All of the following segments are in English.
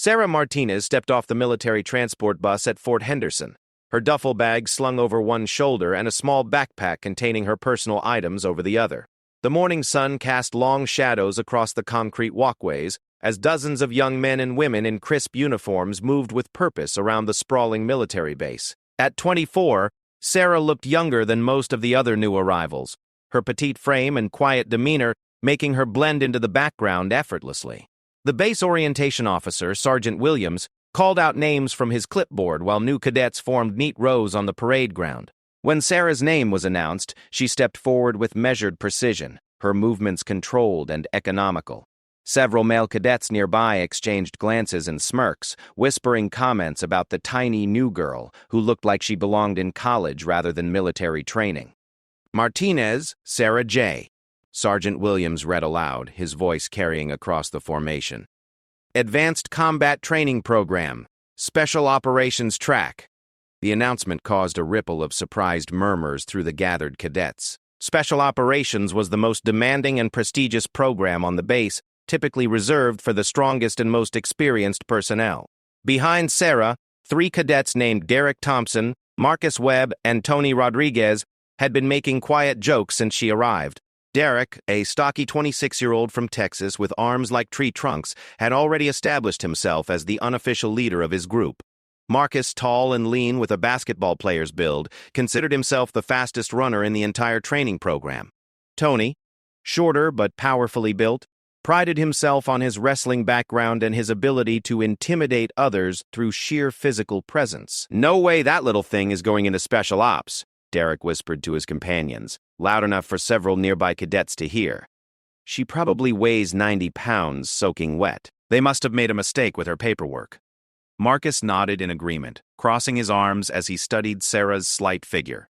Sarah Martinez stepped off the military transport bus at Fort Henderson, her duffel bag slung over one shoulder and a small backpack containing her personal items over the other. The morning sun cast long shadows across the concrete walkways as dozens of young men and women in crisp uniforms moved with purpose around the sprawling military base. At 24, Sarah looked younger than most of the other new arrivals, her petite frame and quiet demeanor making her blend into the background effortlessly. The base orientation officer, Sergeant Williams, called out names from his clipboard while new cadets formed neat rows on the parade ground. When Sarah's name was announced, she stepped forward with measured precision, her movements controlled and economical. Several male cadets nearby exchanged glances and smirks, whispering comments about the tiny new girl who looked like she belonged in college rather than military training. "Martinez, Sarah J." Sergeant Williams read aloud, his voice carrying across the formation. "Advanced Combat Training Program, Special Operations Track." The announcement caused a ripple of surprised murmurs through the gathered cadets. Special Operations was the most demanding and prestigious program on the base, typically reserved for the strongest and most experienced personnel. Behind Sarah, 3 cadets named Derek Thompson, Marcus Webb, and Tony Rodriguez had been making quiet jokes since she arrived. Derek, a stocky 26-year-old from Texas with arms like tree trunks, had already established himself as the unofficial leader of his group. Marcus, tall and lean with a basketball player's build, considered himself the fastest runner in the entire training program. Tony, shorter but powerfully built, prided himself on his wrestling background and his ability to intimidate others through sheer physical presence. "No way that little thing is going into special ops," Derek whispered to his companions, loud enough for several nearby cadets to hear. "She probably weighs 90 pounds soaking wet. They must have made a mistake with her paperwork." Marcus nodded in agreement, crossing his arms as he studied Sarah's slight figure.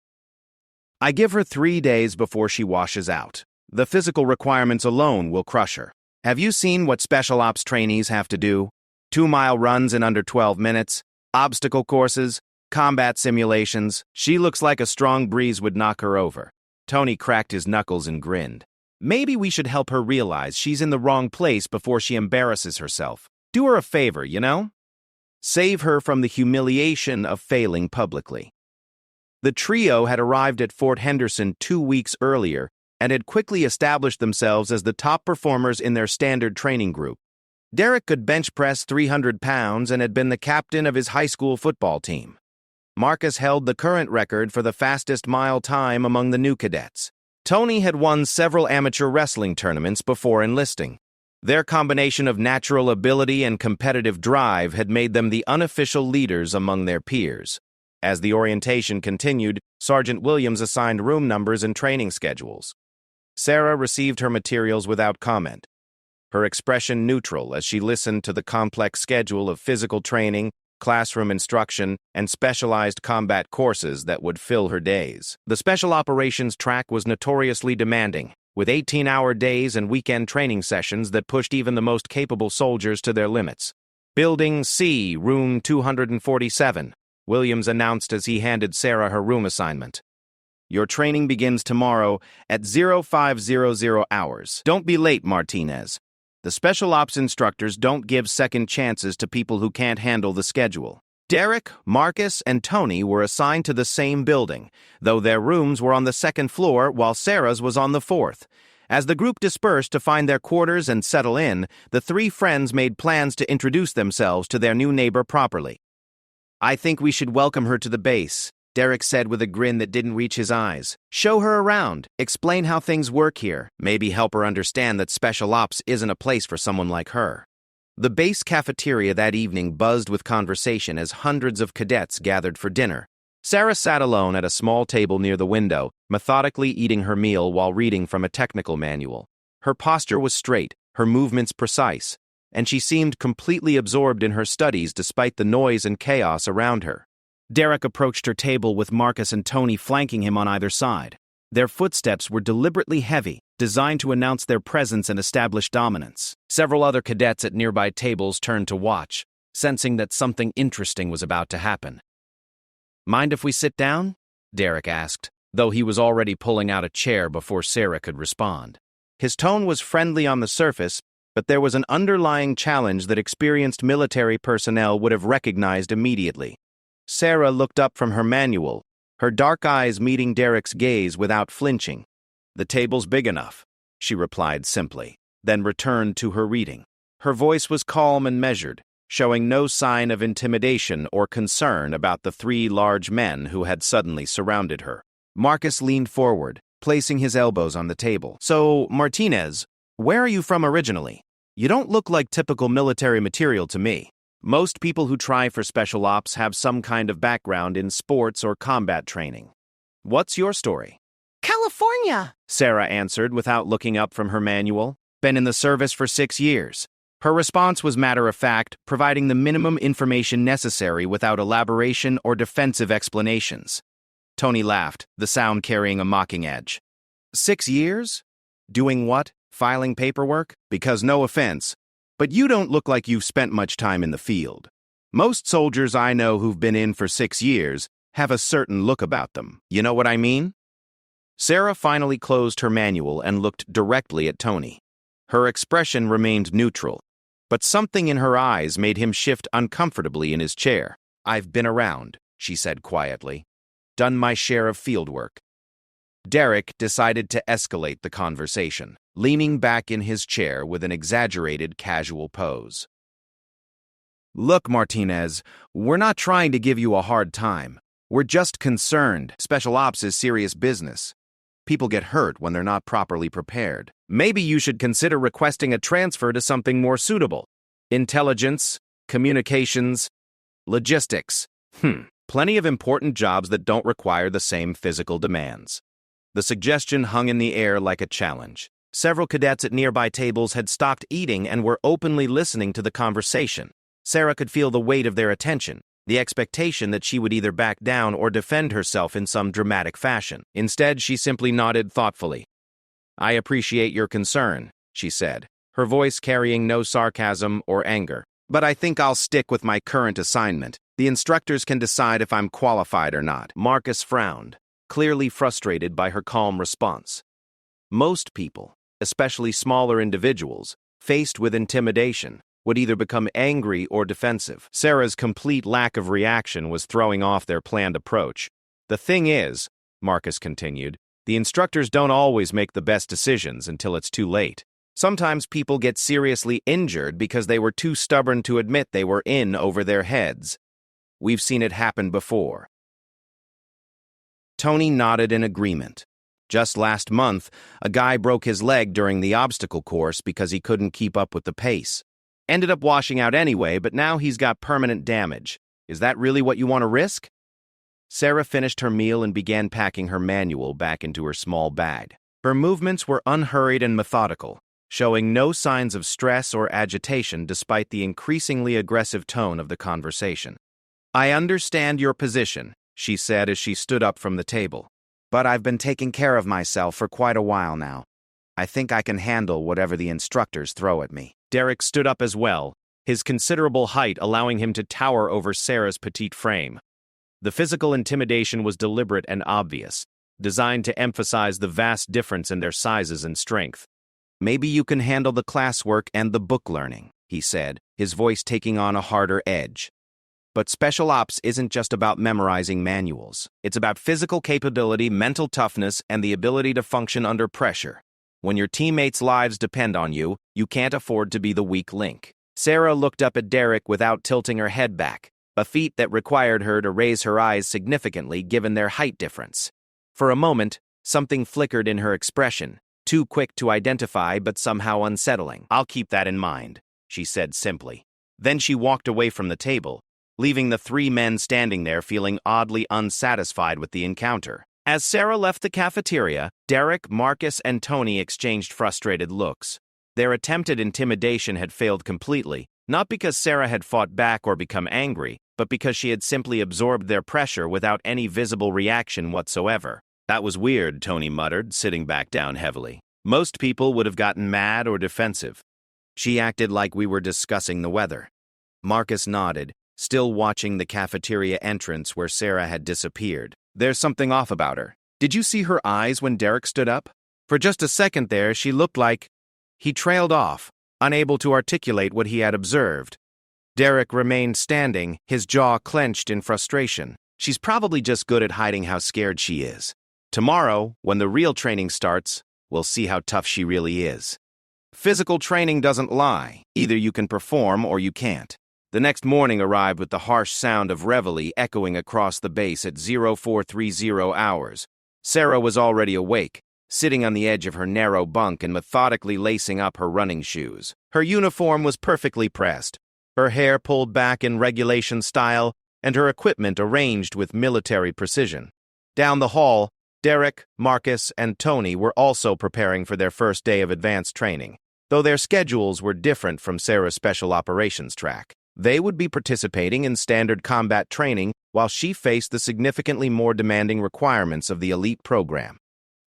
"I give her 3 days before she washes out. The physical requirements alone will crush her. Have you seen what special ops trainees have to do? 2-mile runs in under 12 minutes, obstacle courses, combat simulations. She looks like a strong breeze would knock her over." Tony cracked his knuckles and grinned. "Maybe we should help her realize she's in the wrong place before she embarrasses herself. Do her a favor, you know? Save her from the humiliation of failing publicly." The trio had arrived at Fort Henderson 2 weeks earlier and had quickly established themselves as the top performers in their standard training group. Derek could bench press 300 pounds and had been the captain of his high school football team. Marcus held the current record for the fastest mile time among the new cadets. Tony had won several amateur wrestling tournaments before enlisting. Their combination of natural ability and competitive drive had made them the unofficial leaders among their peers. As the orientation continued, Sergeant Williams assigned room numbers and training schedules. Sarah received her materials without comment, her expression neutral as she listened to the complex schedule of physical training, classroom instruction, and specialized combat courses that would fill her days. The Special Operations track was notoriously demanding, with 18-hour days and weekend training sessions that pushed even the most capable soldiers to their limits. "Building C, room 247, Williams announced as he handed Sarah her room assignment. "Your training begins tomorrow at 0500 hours. Don't be late, Martinez. The Special Ops instructors don't give second chances to people who can't handle the schedule." Derek, Marcus, and Tony were assigned to the same building, though their rooms were on the 2nd floor while Sarah's was on the 4th. As the group dispersed to find their quarters and settle in, the 3 friends made plans to introduce themselves to their new neighbor properly. "I think we should welcome her to the base," Derek said with a grin that didn't reach his eyes. "Show her around, explain how things work here, maybe help her understand that Special Ops isn't a place for someone like her." The base cafeteria that evening buzzed with conversation as hundreds of cadets gathered for dinner. Sarah sat alone at a small table near the window, methodically eating her meal while reading from a technical manual. Her posture was straight, her movements precise, and she seemed completely absorbed in her studies despite the noise and chaos around her. Derek approached her table with Marcus and Tony flanking him on either side. Their footsteps were deliberately heavy, designed to announce their presence and establish dominance. Several other cadets at nearby tables turned to watch, sensing that something interesting was about to happen. "Mind if we sit down?" Derek asked, though he was already pulling out a chair before Sarah could respond. His tone was friendly on the surface, but there was an underlying challenge that experienced military personnel would have recognized immediately. Sarah looked up from her manual, her dark eyes meeting Derek's gaze without flinching. "The table's big enough," she replied simply, then returned to her reading. Her voice was calm and measured, showing no sign of intimidation or concern about the three large men who had suddenly surrounded her. Marcus leaned forward, placing his elbows on the table. "So, Martinez, where are you from originally? You don't look like typical military material to me. Most people who try for special ops have some kind of background in sports or combat training. What's your story?" California, Sarah answered without looking up from her manual. "Been in the service for 6 years. Her response was matter-of-fact, providing the minimum information necessary without elaboration or defensive explanations. Tony laughed, the sound carrying a mocking edge. 6 years? Doing what? Filing paperwork? Because no offense, but you don't look like you've spent much time in the field. Most soldiers I know who've been in for 6 years have a certain look about them. You know what I mean?" Sarah finally closed her manual and looked directly at Tony. Her expression remained neutral, but something in her eyes made him shift uncomfortably in his chair. "I've been around," she said quietly. "Done my share of field work." Derek decided to escalate the conversation, leaning back in his chair with an exaggerated casual pose. "Look, Martinez, we're not trying to give you a hard time. We're just concerned. Special ops is serious business. People get hurt when they're not properly prepared. Maybe you should consider requesting a transfer to something more suitable. Intelligence, communications, logistics. Plenty of important jobs that don't require the same physical demands." The suggestion hung in the air like a challenge. Several cadets at nearby tables had stopped eating and were openly listening to the conversation. Sarah could feel the weight of their attention, the expectation that she would either back down or defend herself in some dramatic fashion. Instead, she simply nodded thoughtfully. "I appreciate your concern," she said, her voice carrying no sarcasm or anger. "But I think I'll stick with my current assignment. The instructors can decide if I'm qualified or not." Marcus frowned, clearly frustrated by her calm response. Most people, especially smaller individuals, faced with intimidation, would either become angry or defensive. Sarah's complete lack of reaction was throwing off their planned approach. "The thing is," Marcus continued, "the instructors don't always make the best decisions until it's too late. Sometimes people get seriously injured because they were too stubborn to admit they were in over their heads. We've seen it happen before." Tony nodded in agreement. Just last month, a guy broke his leg during the obstacle course because he couldn't keep up with the pace. Ended up washing out anyway, but now he's got permanent damage. Is that really what you want to risk? Sarah finished her meal and began packing her manual back into her small bag. Her movements were unhurried and methodical, showing no signs of stress or agitation despite the increasingly aggressive tone of the conversation. "I understand your position," she said as she stood up from the table. "But I've been taking care of myself for quite a while now. I think I can handle whatever the instructors throw at me." Derek stood up as well, his considerable height allowing him to tower over Sarah's petite frame. The physical intimidation was deliberate and obvious, designed to emphasize the vast difference in their sizes and strength. "Maybe you can handle the classwork and the book learning," he said, his voice taking on a harder edge. "But special ops isn't just about memorizing manuals. It's about physical capability, mental toughness, and the ability to function under pressure. When your teammates' lives depend on you, you can't afford to be the weak link." Sarah looked up at Derek without tilting her head back, a feat that required her to raise her eyes significantly given their height difference. For a moment, something flickered in her expression, too quick to identify but somehow unsettling. "I'll keep that in mind," she said simply. Then she walked away from the table, leaving the three men standing there feeling oddly unsatisfied with the encounter. As Sarah left the cafeteria, Derek, Marcus, and Tony exchanged frustrated looks. Their attempted intimidation had failed completely, not because Sarah had fought back or become angry, but because she had simply absorbed their pressure without any visible reaction whatsoever. "That was weird," Tony muttered, sitting back down heavily. "Most people would have gotten mad or defensive. She acted like we were discussing the weather." Marcus nodded, still watching the cafeteria entrance where Sarah had disappeared. "There's something off about her. Did you see her eyes when Derek stood up? For just a second there, she looked like..." He trailed off, unable to articulate what he had observed. Derek remained standing, his jaw clenched in frustration. She's probably just good at hiding how scared she is. Tomorrow, when the real training starts, we'll see how tough she really is. Physical training doesn't lie. Either you can perform or you can't. The next morning arrived with the harsh sound of reveille echoing across the base at 0430 hours. Sarah was already awake, sitting on the edge of her narrow bunk and methodically lacing up her running shoes. Her uniform was perfectly pressed, her hair pulled back in regulation style, and her equipment arranged with military precision. Down the hall, Derek, Marcus, and Tony were also preparing for their first day of advanced training, though their schedules were different from Sarah's special operations track. They would be participating in standard combat training while she faced the significantly more demanding requirements of the elite program.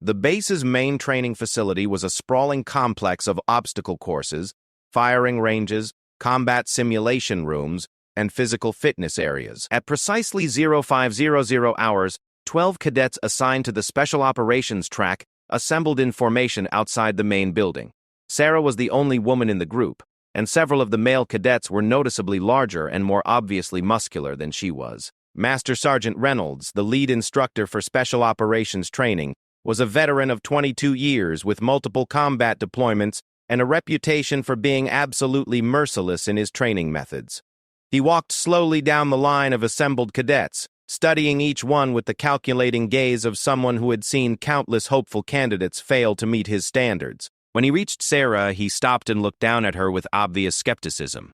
The base's main training facility was a sprawling complex of obstacle courses, firing ranges, combat simulation rooms, and physical fitness areas. At precisely 0500 hours, 12 cadets assigned to the Special Operations track assembled in formation outside the main building. Sarah was the only woman in the group, and several of the male cadets were noticeably larger and more obviously muscular than she was. Master Sergeant Reynolds, the lead instructor for Special Operations training, was a veteran of 22 years with multiple combat deployments and a reputation for being absolutely merciless in his training methods. He walked slowly down the line of assembled cadets, studying each one with the calculating gaze of someone who had seen countless hopeful candidates fail to meet his standards. When he reached Sarah, he stopped and looked down at her with obvious skepticism.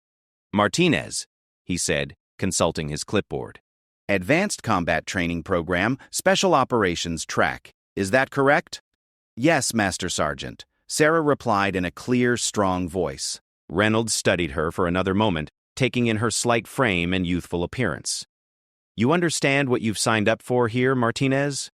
"Martinez," he said, consulting his clipboard. "Advanced Combat Training Program, Special Operations Track. Is that correct?" "Yes, Master Sergeant," Sarah replied in a clear, strong voice. Reynolds studied her for another moment, taking in her slight frame and youthful appearance. "You understand what you've signed up for here, Martinez?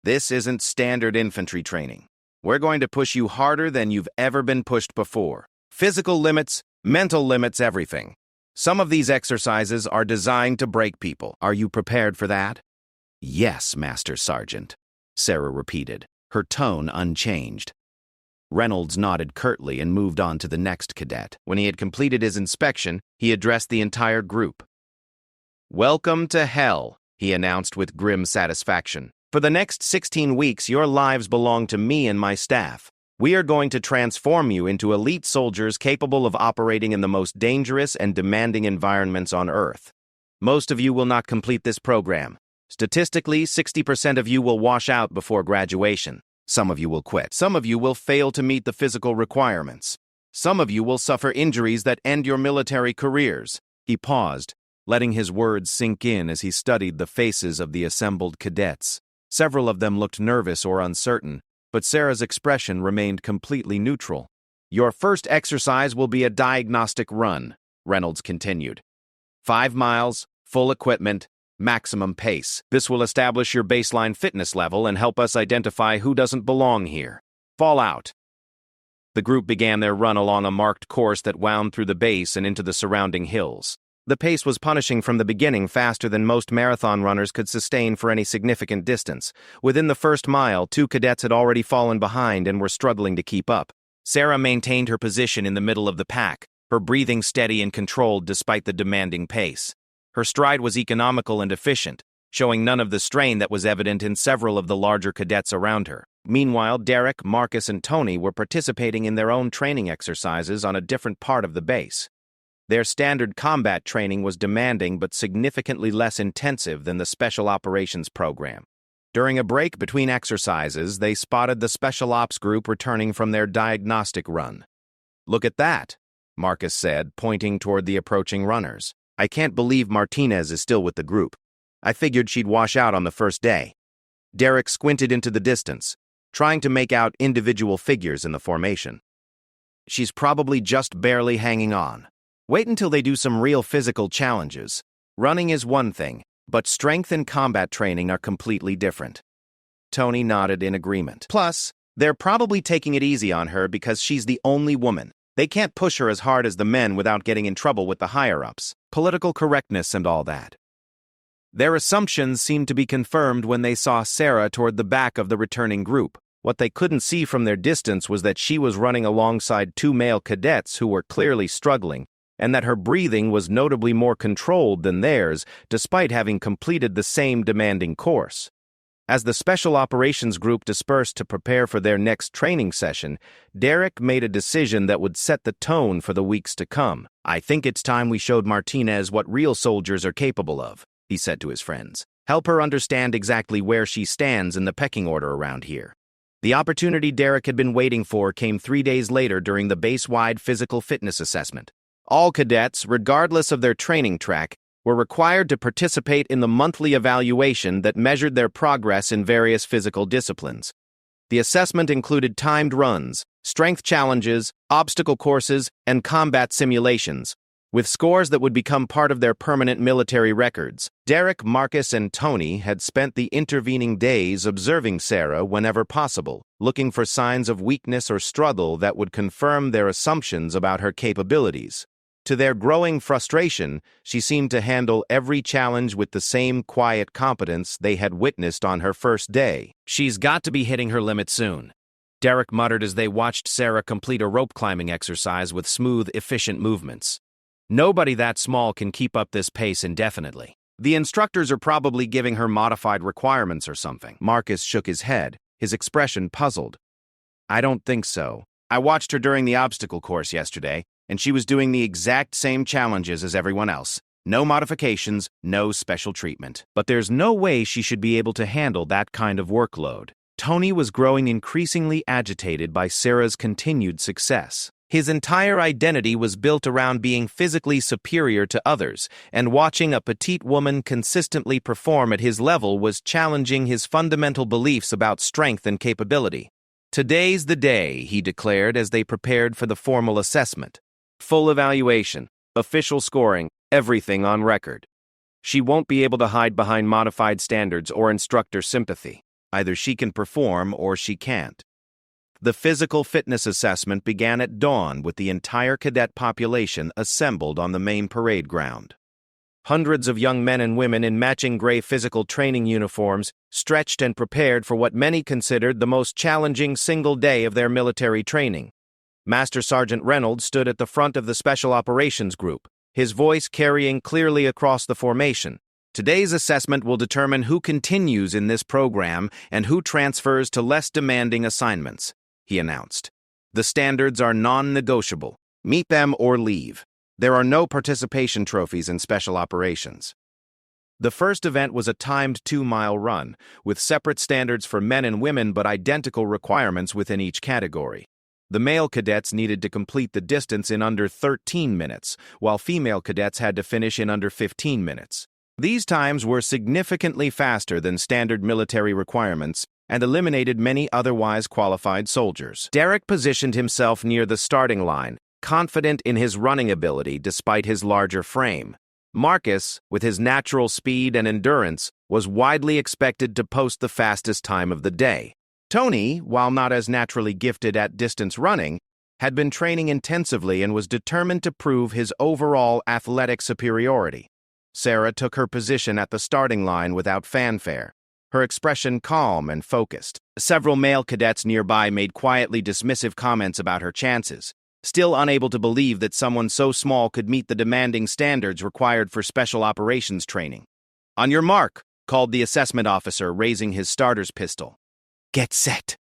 This isn't standard infantry training. We're going to push you harder than you've ever been pushed before. Physical limits, mental limits, everything. Some of these exercises are designed to break people. Are you prepared for that?" "Yes, Master Sergeant," Sarah repeated, her tone unchanged. Reynolds nodded curtly and moved on to the next cadet. When he had completed his inspection, he addressed the entire group. "Welcome to hell," he announced with grim satisfaction. "For the next 16 weeks, your lives belong to me and my staff. We are going to transform you into elite soldiers capable of operating in the most dangerous and demanding environments on Earth. Most of you will not complete this program. Statistically, 60% of you will wash out before graduation. Some of you will quit. Some of you will fail to meet the physical requirements. Some of you will suffer injuries that end your military careers." He paused, letting his words sink in as he studied the faces of the assembled cadets. Several of them looked nervous or uncertain, but Sarah's expression remained completely neutral. "Your first exercise will be a diagnostic run," Reynolds continued. 5 miles, full equipment, maximum pace. This will establish your baseline fitness level and help us identify who doesn't belong here. Fall out. The group began their run along a marked course that wound through the base and into the surrounding hills. The pace was punishing from the beginning, faster than most marathon runners could sustain for any significant distance. Within the first mile, 2 cadets had already fallen behind and were struggling to keep up. Sarah maintained her position in the middle of the pack, her breathing steady and controlled despite the demanding pace. Her stride was economical and efficient, showing none of the strain that was evident in several of the larger cadets around her. Meanwhile, Derek, Marcus, and Tony were participating in their own training exercises on a different part of the base. Their standard combat training was demanding but significantly less intensive than the Special Operations program. During a break between exercises, they spotted the Special Ops group returning from their diagnostic run. "Look at that," Marcus said, pointing toward the approaching runners. "I can't believe Martinez is still with the group. I figured she'd wash out on the first day." Derek squinted into the distance, trying to make out individual figures in the formation. "She's probably just barely hanging on. Wait until they do some real physical challenges. Running is one thing, but strength and combat training are completely different." Tony nodded in agreement. "Plus, they're probably taking it easy on her because she's the only woman. They can't push her as hard as the men without getting in trouble with the higher-ups. Political correctness and all that." Their assumptions seemed to be confirmed when they saw Sarah toward the back of the returning group. What they couldn't see from their distance was that she was running alongside two male cadets who were clearly struggling, and that her breathing was notably more controlled than theirs, despite having completed the same demanding course. As the Special Operations Group dispersed to prepare for their next training session, Derek made a decision that would set the tone for the weeks to come. "I think it's time we showed Martinez what real soldiers are capable of," he said to his friends. "Help her understand exactly where she stands in the pecking order around here." The opportunity Derek had been waiting for came 3 days later during the base-wide physical fitness assessment. All cadets, regardless of their training track, were required to participate in the monthly evaluation that measured their progress in various physical disciplines. The assessment included timed runs, strength challenges, obstacle courses, and combat simulations, with scores that would become part of their permanent military records. Derek, Marcus, and Tony had spent the intervening days observing Sarah whenever possible, looking for signs of weakness or struggle that would confirm their assumptions about her capabilities. To their growing frustration, she seemed to handle every challenge with the same quiet competence they had witnessed on her first day. "She's got to be hitting her limit soon," Derek muttered as they watched Sarah complete a rope climbing exercise with smooth, efficient movements. "Nobody that small can keep up this pace indefinitely. The instructors are probably giving her modified requirements or something." Marcus shook his head, his expression puzzled. "I don't think so. I watched her during the obstacle course yesterday, and she was doing the exact same challenges as everyone else. No modifications, no special treatment. But there's no way she should be able to handle that kind of workload." Tony was growing increasingly agitated by Sarah's continued success. His entire identity was built around being physically superior to others, and watching a petite woman consistently perform at his level was challenging his fundamental beliefs about strength and capability. "Today's the day," he declared as they prepared for the formal assessment. "Full evaluation, official scoring, everything on record. She won't be able to hide behind modified standards or instructor sympathy. Either she can perform or she can't." The physical fitness assessment began at dawn with the entire cadet population assembled on the main parade ground. Hundreds of young men and women in matching gray physical training uniforms stretched and prepared for what many considered the most challenging single day of their military training. Master Sergeant Reynolds stood at the front of the Special Operations Group, his voice carrying clearly across the formation. "Today's assessment will determine who continues in this program and who transfers to less demanding assignments," he announced. "The standards are non-negotiable. Meet them or leave. There are no participation trophies in special operations." The first event was a timed 2-mile run, with separate standards for men and women but identical requirements within each category. The male cadets needed to complete the distance in under 13 minutes, while female cadets had to finish in under 15 minutes. These times were significantly faster than standard military requirements and eliminated many otherwise qualified soldiers. Derek positioned himself near the starting line, confident in his running ability despite his larger frame. Marcus, with his natural speed and endurance, was widely expected to post the fastest time of the day. Tony, while not as naturally gifted at distance running, had been training intensively and was determined to prove his overall athletic superiority. Sarah took her position at the starting line without fanfare, her expression calm and focused. Several male cadets nearby made quietly dismissive comments about her chances, still unable to believe that someone so small could meet the demanding standards required for special operations training. "On your mark," called the assessment officer, raising his starter's pistol. "Get set."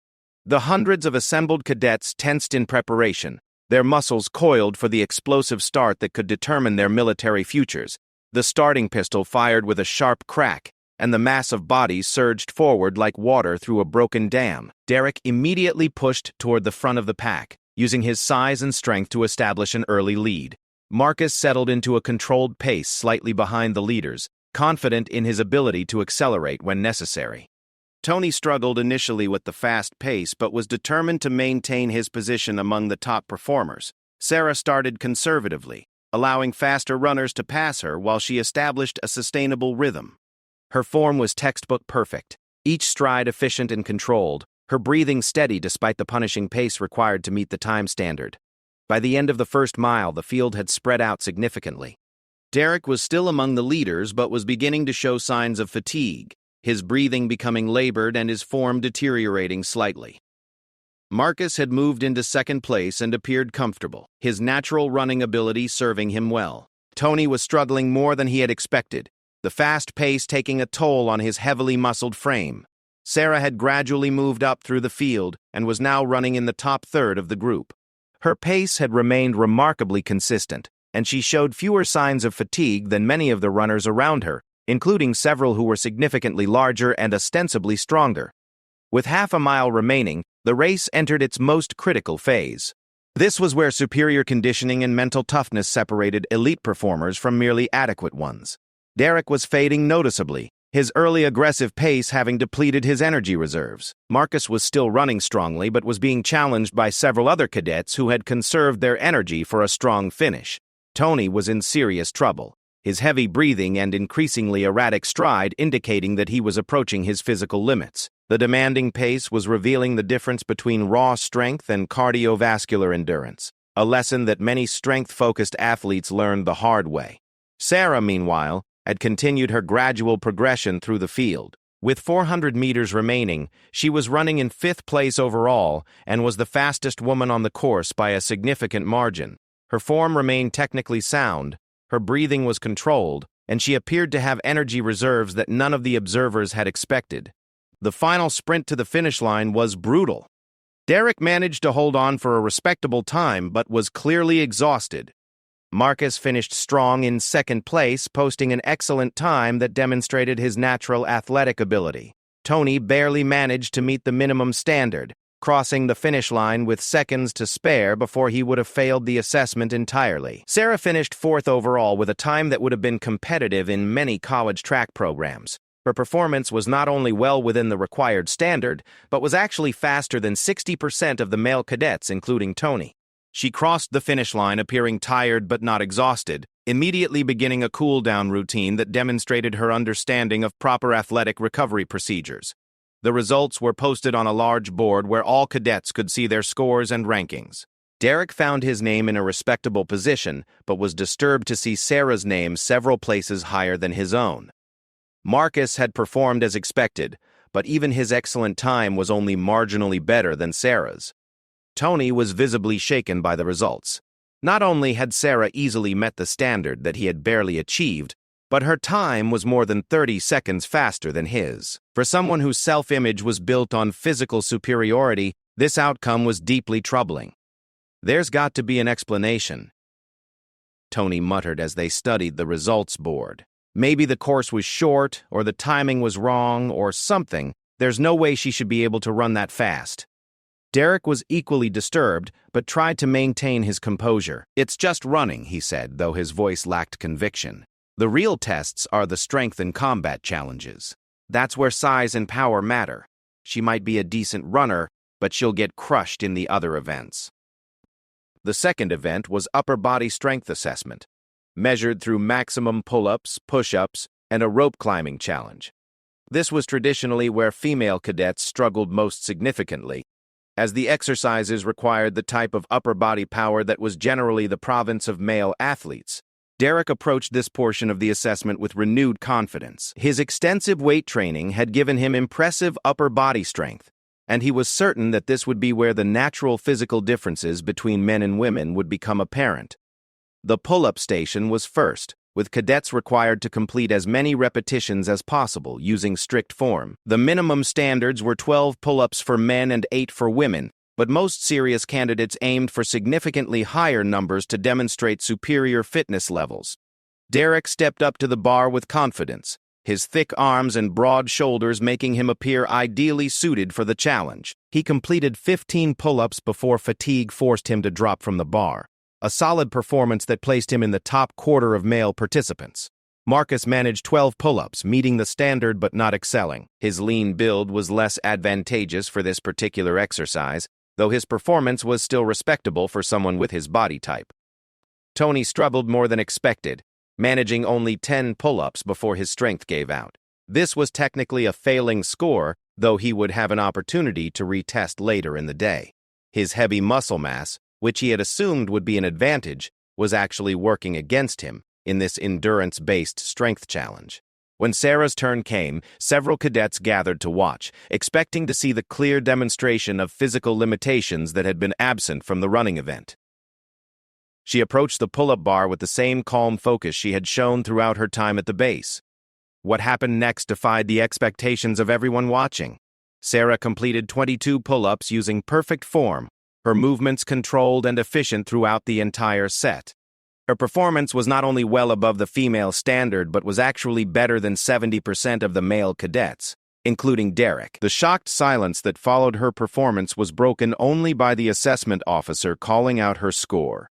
The hundreds of assembled cadets tensed in preparation, their muscles coiled for the explosive start that could determine their military futures. The starting pistol fired with a sharp crack, and the mass of bodies surged forward like water through a broken dam. Derek immediately pushed toward the front of the pack, using his size and strength to establish an early lead. Marcus settled into a controlled pace slightly behind the leaders, confident in his ability to accelerate when necessary. Tony struggled initially with the fast pace but was determined to maintain his position among the top performers. Sarah started conservatively, allowing faster runners to pass her while she established a sustainable rhythm. Her form was textbook perfect, each stride efficient and controlled, her breathing steady despite the punishing pace required to meet the time standard. By the end of the first mile, the field had spread out significantly. Derek was still among the leaders but was beginning to show signs of fatigue, his breathing becoming labored and his form deteriorating slightly. Marcus had moved into second place and appeared comfortable, his natural running ability serving him well. Tony was struggling more than he had expected, the fast pace taking a toll on his heavily muscled frame. Sarah had gradually moved up through the field and was now running in the top third of the group. Her pace had remained remarkably consistent, and she showed fewer signs of fatigue than many of the runners around her, including several who were significantly larger and ostensibly stronger. With half a mile remaining, the race entered its most critical phase. This was where superior conditioning and mental toughness separated elite performers from merely adequate ones. Derek was fading noticeably, his early aggressive pace having depleted his energy reserves. Marcus was still running strongly but was being challenged by several other cadets who had conserved their energy for a strong finish. Tony was in serious trouble, his heavy breathing and increasingly erratic stride indicating that he was approaching his physical limits. The demanding pace was revealing the difference between raw strength and cardiovascular endurance, a lesson that many strength-focused athletes learned the hard way. Sarah, meanwhile, had continued her gradual progression through the field. With 400 meters remaining, she was running in 5th place overall and was the fastest woman on the course by a significant margin. Her form remained technically sound, her breathing was controlled, and she appeared to have energy reserves that none of the observers had expected. The final sprint to the finish line was brutal. Derek managed to hold on for a respectable time but was clearly exhausted. Marcus finished strong in 2nd place, posting an excellent time that demonstrated his natural athletic ability. Tony barely managed to meet the minimum standard, crossing the finish line with seconds to spare before he would have failed the assessment entirely. Sarah finished 4th overall with a time that would have been competitive in many college track programs. Her performance was not only well within the required standard, but was actually faster than 60% of the male cadets, including Tony. She crossed the finish line appearing tired but not exhausted, immediately beginning a cool-down routine that demonstrated her understanding of proper athletic recovery procedures. The results were posted on a large board where all cadets could see their scores and rankings. Derek found his name in a respectable position, but was disturbed to see Sarah's name several places higher than his own. Marcus had performed as expected, but even his excellent time was only marginally better than Sarah's. Tony was visibly shaken by the results. Not only had Sarah easily met the standard that he had barely achieved, but her time was more than 30 seconds faster than his. For someone whose self-image was built on physical superiority, this outcome was deeply troubling. "There's got to be an explanation," Tony muttered as they studied the results board. "Maybe the course was short, or the timing was wrong, or something. There's no way she should be able to run that fast." Derek was equally disturbed, but tried to maintain his composure. "It's just running," he said, though his voice lacked conviction. "The real tests are the strength and combat challenges. That's where size and power matter. She might be a decent runner, but she'll get crushed in the other events." The second event was upper body strength assessment, measured through maximum pull-ups, push-ups, and a rope climbing challenge. This was traditionally where female cadets struggled most significantly, as the exercises required the type of upper body power that was generally the province of male athletes. Derek approached this portion of the assessment with renewed confidence. His extensive weight training had given him impressive upper body strength, and he was certain that this would be where the natural physical differences between men and women would become apparent. The pull-up station was first, with cadets required to complete as many repetitions as possible using strict form. The minimum standards were 12 pull-ups for men and 8 for women, but most serious candidates aimed for significantly higher numbers to demonstrate superior fitness levels. Derek stepped up to the bar with confidence, his thick arms and broad shoulders making him appear ideally suited for the challenge. He completed 15 pull-ups before fatigue forced him to drop from the bar, a solid performance that placed him in the top quarter of male participants. Marcus managed 12 pull-ups, meeting the standard but not excelling. His lean build was less advantageous for this particular exercise, though his performance was still respectable for someone with his body type. Tony struggled more than expected, managing only 10 pull-ups before his strength gave out. This was technically a failing score, though he would have an opportunity to retest later in the day. His heavy muscle mass, which he had assumed would be an advantage, was actually working against him in this endurance-based strength challenge. When Sarah's turn came, several cadets gathered to watch, expecting to see the clear demonstration of physical limitations that had been absent from the running event. She approached the pull-up bar with the same calm focus she had shown throughout her time at the base. What happened next defied the expectations of everyone watching. Sarah completed 22 pull-ups using perfect form, her movements controlled and efficient throughout the entire set. Her performance was not only well above the female standard but was actually better than 70% of the male cadets, including Derek. The shocked silence that followed her performance was broken only by the assessment officer calling out her score.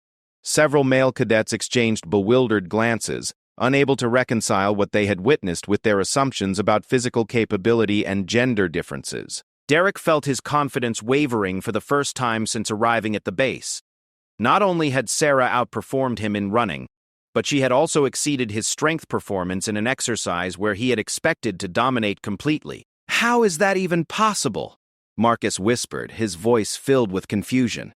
Several male cadets exchanged bewildered glances, unable to reconcile what they had witnessed with their assumptions about physical capability and gender differences. Derek felt his confidence wavering for the first time since arriving at the base. Not only had Sarah outperformed him in running, but she had also exceeded his strength performance in an exercise where he had expected to dominate completely. "How is that even possible?" Marcus whispered, his voice filled with confusion.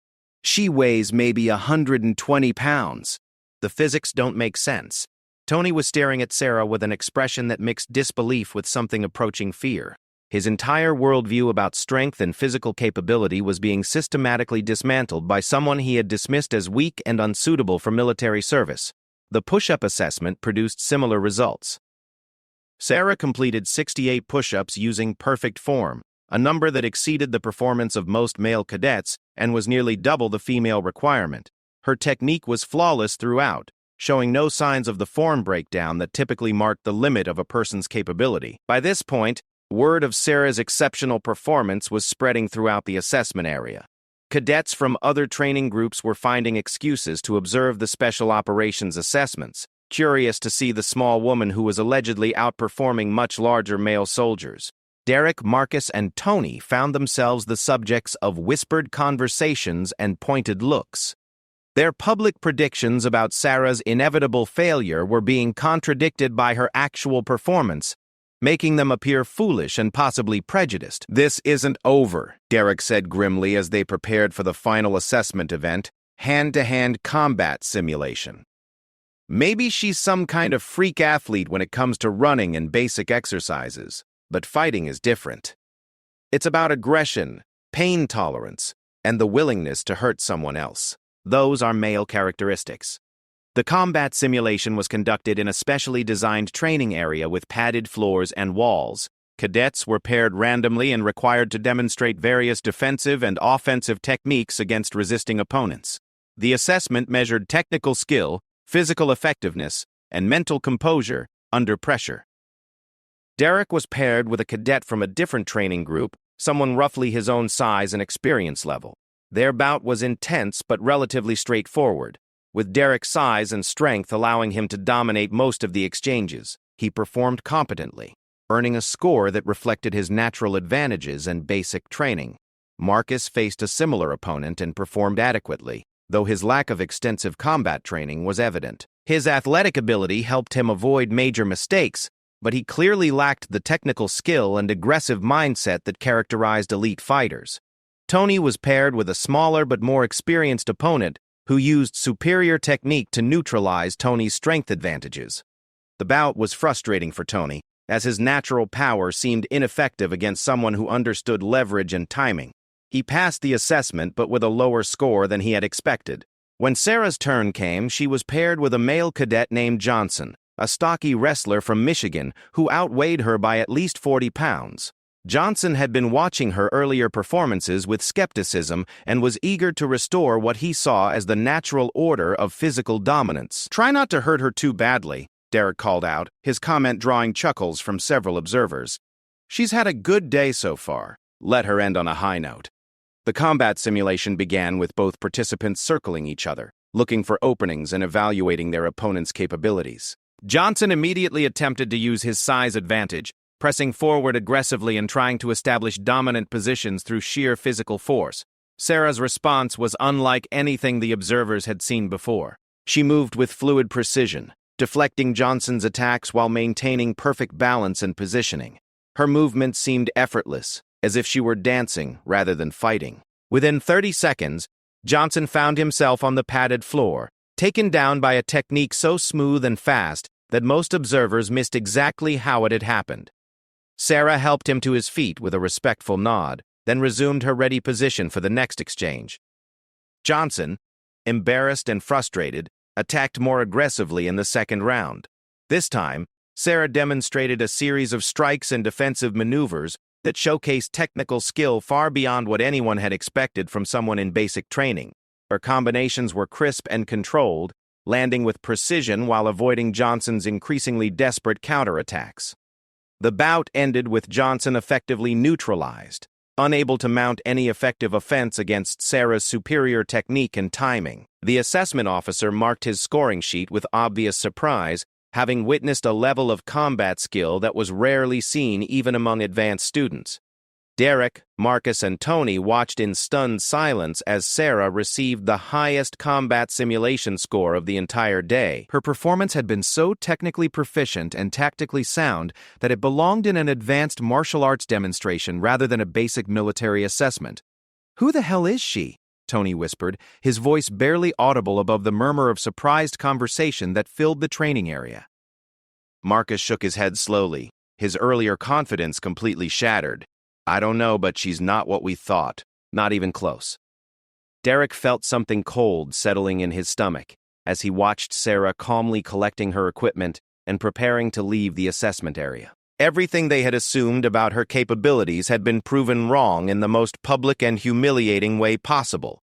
"She weighs maybe 120 pounds. The physics don't make sense." Tony was staring at Sarah with an expression that mixed disbelief with something approaching fear. His entire worldview about strength and physical capability was being systematically dismantled by someone he had dismissed as weak and unsuitable for military service. The push-up assessment produced similar results. Sarah completed 68 push-ups using perfect form, a number that exceeded the performance of most male cadets and was nearly double the female requirement. Her technique was flawless throughout, showing no signs of the form breakdown that typically marked the limit of a person's capability. By this point, word of Sarah's exceptional performance was spreading throughout the assessment area. Cadets from other training groups were finding excuses to observe the special operations assessments, curious to see the small woman who was allegedly outperforming much larger male soldiers. Derek, Marcus, and Tony found themselves the subjects of whispered conversations and pointed looks. Their public predictions about Sarah's inevitable failure were being contradicted by her actual performance, making them appear foolish and possibly prejudiced. "This isn't over," Derek said grimly as they prepared for the final assessment event, hand-to-hand combat simulation. "Maybe she's some kind of freak athlete when it comes to running and basic exercises, but fighting is different. It's about aggression, pain tolerance, and the willingness to hurt someone else. Those are male characteristics." The combat simulation was conducted in a specially designed training area with padded floors and walls. Cadets were paired randomly and required to demonstrate various defensive and offensive techniques against resisting opponents. The assessment measured technical skill, physical effectiveness, and mental composure under pressure. Derek was paired with a cadet from a different training group, someone roughly his own size and experience level. Their bout was intense but relatively straightforward, with Derek's size and strength allowing him to dominate most of the exchanges. He performed competently, earning a score that reflected his natural advantages and basic training. Marcus faced a similar opponent and performed adequately, though his lack of extensive combat training was evident. His athletic ability helped him avoid major mistakes, but he clearly lacked the technical skill and aggressive mindset that characterized elite fighters. Tony was paired with a smaller but more experienced opponent who used superior technique to neutralize Tony's strength advantages. The bout was frustrating for Tony, as his natural power seemed ineffective against someone who understood leverage and timing. He passed the assessment but with a lower score than he had expected. When Sarah's turn came, she was paired with a male cadet named Johnson, a stocky wrestler from Michigan who outweighed her by at least 40 pounds. Johnson had been watching her earlier performances with skepticism and was eager to restore what he saw as the natural order of physical dominance. "Try not to hurt her too badly," Derek called out, his comment drawing chuckles from several observers. "She's had a good day so far. Let her end on a high note." The combat simulation began with both participants circling each other, looking for openings and evaluating their opponent's capabilities. Johnson immediately attempted to use his size advantage, pressing forward aggressively and trying to establish dominant positions through sheer physical force. Sarah's response was unlike anything the observers had seen before. She moved with fluid precision, deflecting Johnson's attacks while maintaining perfect balance and positioning. Her movements seemed effortless, as if she were dancing rather than fighting. Within 30 seconds, Johnson found himself on the padded floor, taken down by a technique so smooth and fast that most observers missed exactly how it had happened. Sarah helped him to his feet with a respectful nod, then resumed her ready position for the next exchange. Johnson, embarrassed and frustrated, attacked more aggressively in the second round. This time, Sarah demonstrated a series of strikes and defensive maneuvers that showcased technical skill far beyond what anyone had expected from someone in basic training. Her combinations were crisp and controlled, landing with precision while avoiding Johnson's increasingly desperate counterattacks. The bout ended with Johnson effectively neutralized, unable to mount any effective offense against Sarah's superior technique and timing. The assessment officer marked his scoring sheet with obvious surprise, having witnessed a level of combat skill that was rarely seen even among advanced students. Derek, Marcus, and Tony watched in stunned silence as Sarah received the highest combat simulation score of the entire day. Her performance had been so technically proficient and tactically sound that it belonged in an advanced martial arts demonstration rather than a basic military assessment. "Who the hell is she?" Tony whispered, his voice barely audible above the murmur of surprised conversation that filled the training area. Marcus shook his head slowly, his earlier confidence completely shattered. "I don't know, but she's not what we thought. Not even close." Derek felt something cold settling in his stomach as he watched Sarah calmly collecting her equipment and preparing to leave the assessment area. Everything they had assumed about her capabilities had been proven wrong in the most public and humiliating way possible.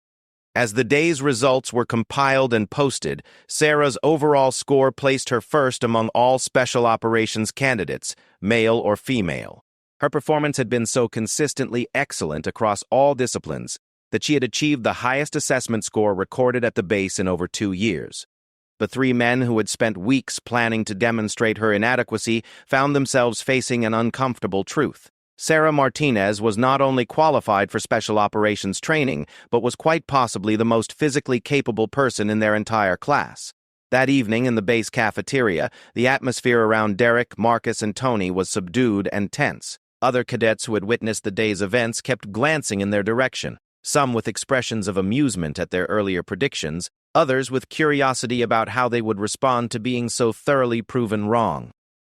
As the day's results were compiled and posted, Sarah's overall score placed her first among all special operations candidates, male or female. Her performance had been so consistently excellent across all disciplines that she had achieved the highest assessment score recorded at the base in over 2 years. The 3 men who had spent weeks planning to demonstrate her inadequacy found themselves facing an uncomfortable truth. Sarah Martinez was not only qualified for special operations training, but was quite possibly the most physically capable person in their entire class. That evening in the base cafeteria, the atmosphere around Derek, Marcus, and Tony was subdued and tense. Other cadets who had witnessed the day's events kept glancing in their direction, some with expressions of amusement at their earlier predictions, others with curiosity about how they would respond to being so thoroughly proven wrong.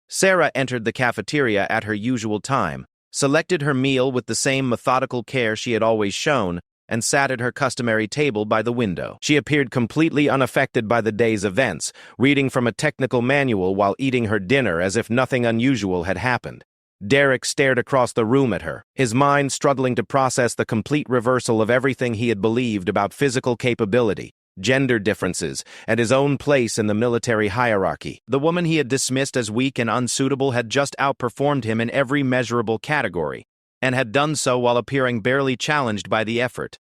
Sarah entered the cafeteria at her usual time, selected her meal with the same methodical care she had always shown, and sat at her customary table by the window. She appeared completely unaffected by the day's events, reading from a technical manual while eating her dinner as if nothing unusual had happened. Derek stared across the room at her, his mind struggling to process the complete reversal of everything he had believed about physical capability, gender differences, and his own place in the military hierarchy. The woman he had dismissed as weak and unsuitable had just outperformed him in every measurable category, and had done so while appearing barely challenged by the effort.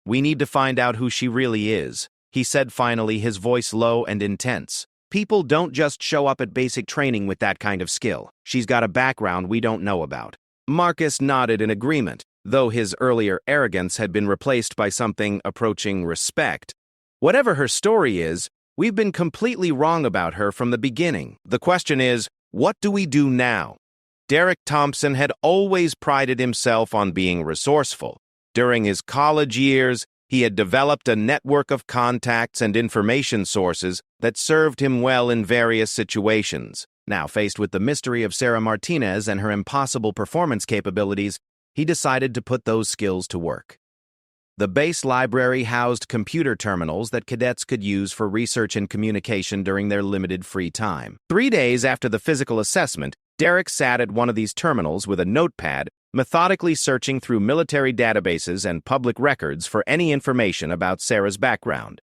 "We need to find out who she really is," he said finally, his voice low and intense. "People don't just show up at basic training with that kind of skill. She's got a background we don't know about." Marcus nodded in agreement, though his earlier arrogance had been replaced by something approaching respect. "Whatever her story is, we've been completely wrong about her from the beginning. The question is, what do we do now?" Derek Thompson had always prided himself on being resourceful. During his college years, he had developed a network of contacts and information sources that served him well in various situations. Now, faced with the mystery of Sarah Martinez and her impossible performance capabilities, he decided to put those skills to work. The base library housed computer terminals that cadets could use for research and communication during their limited free time. 3 days after the physical assessment, Derek sat at one of these terminals with a notepad, methodically searching through military databases and public records for any information about Sarah's background.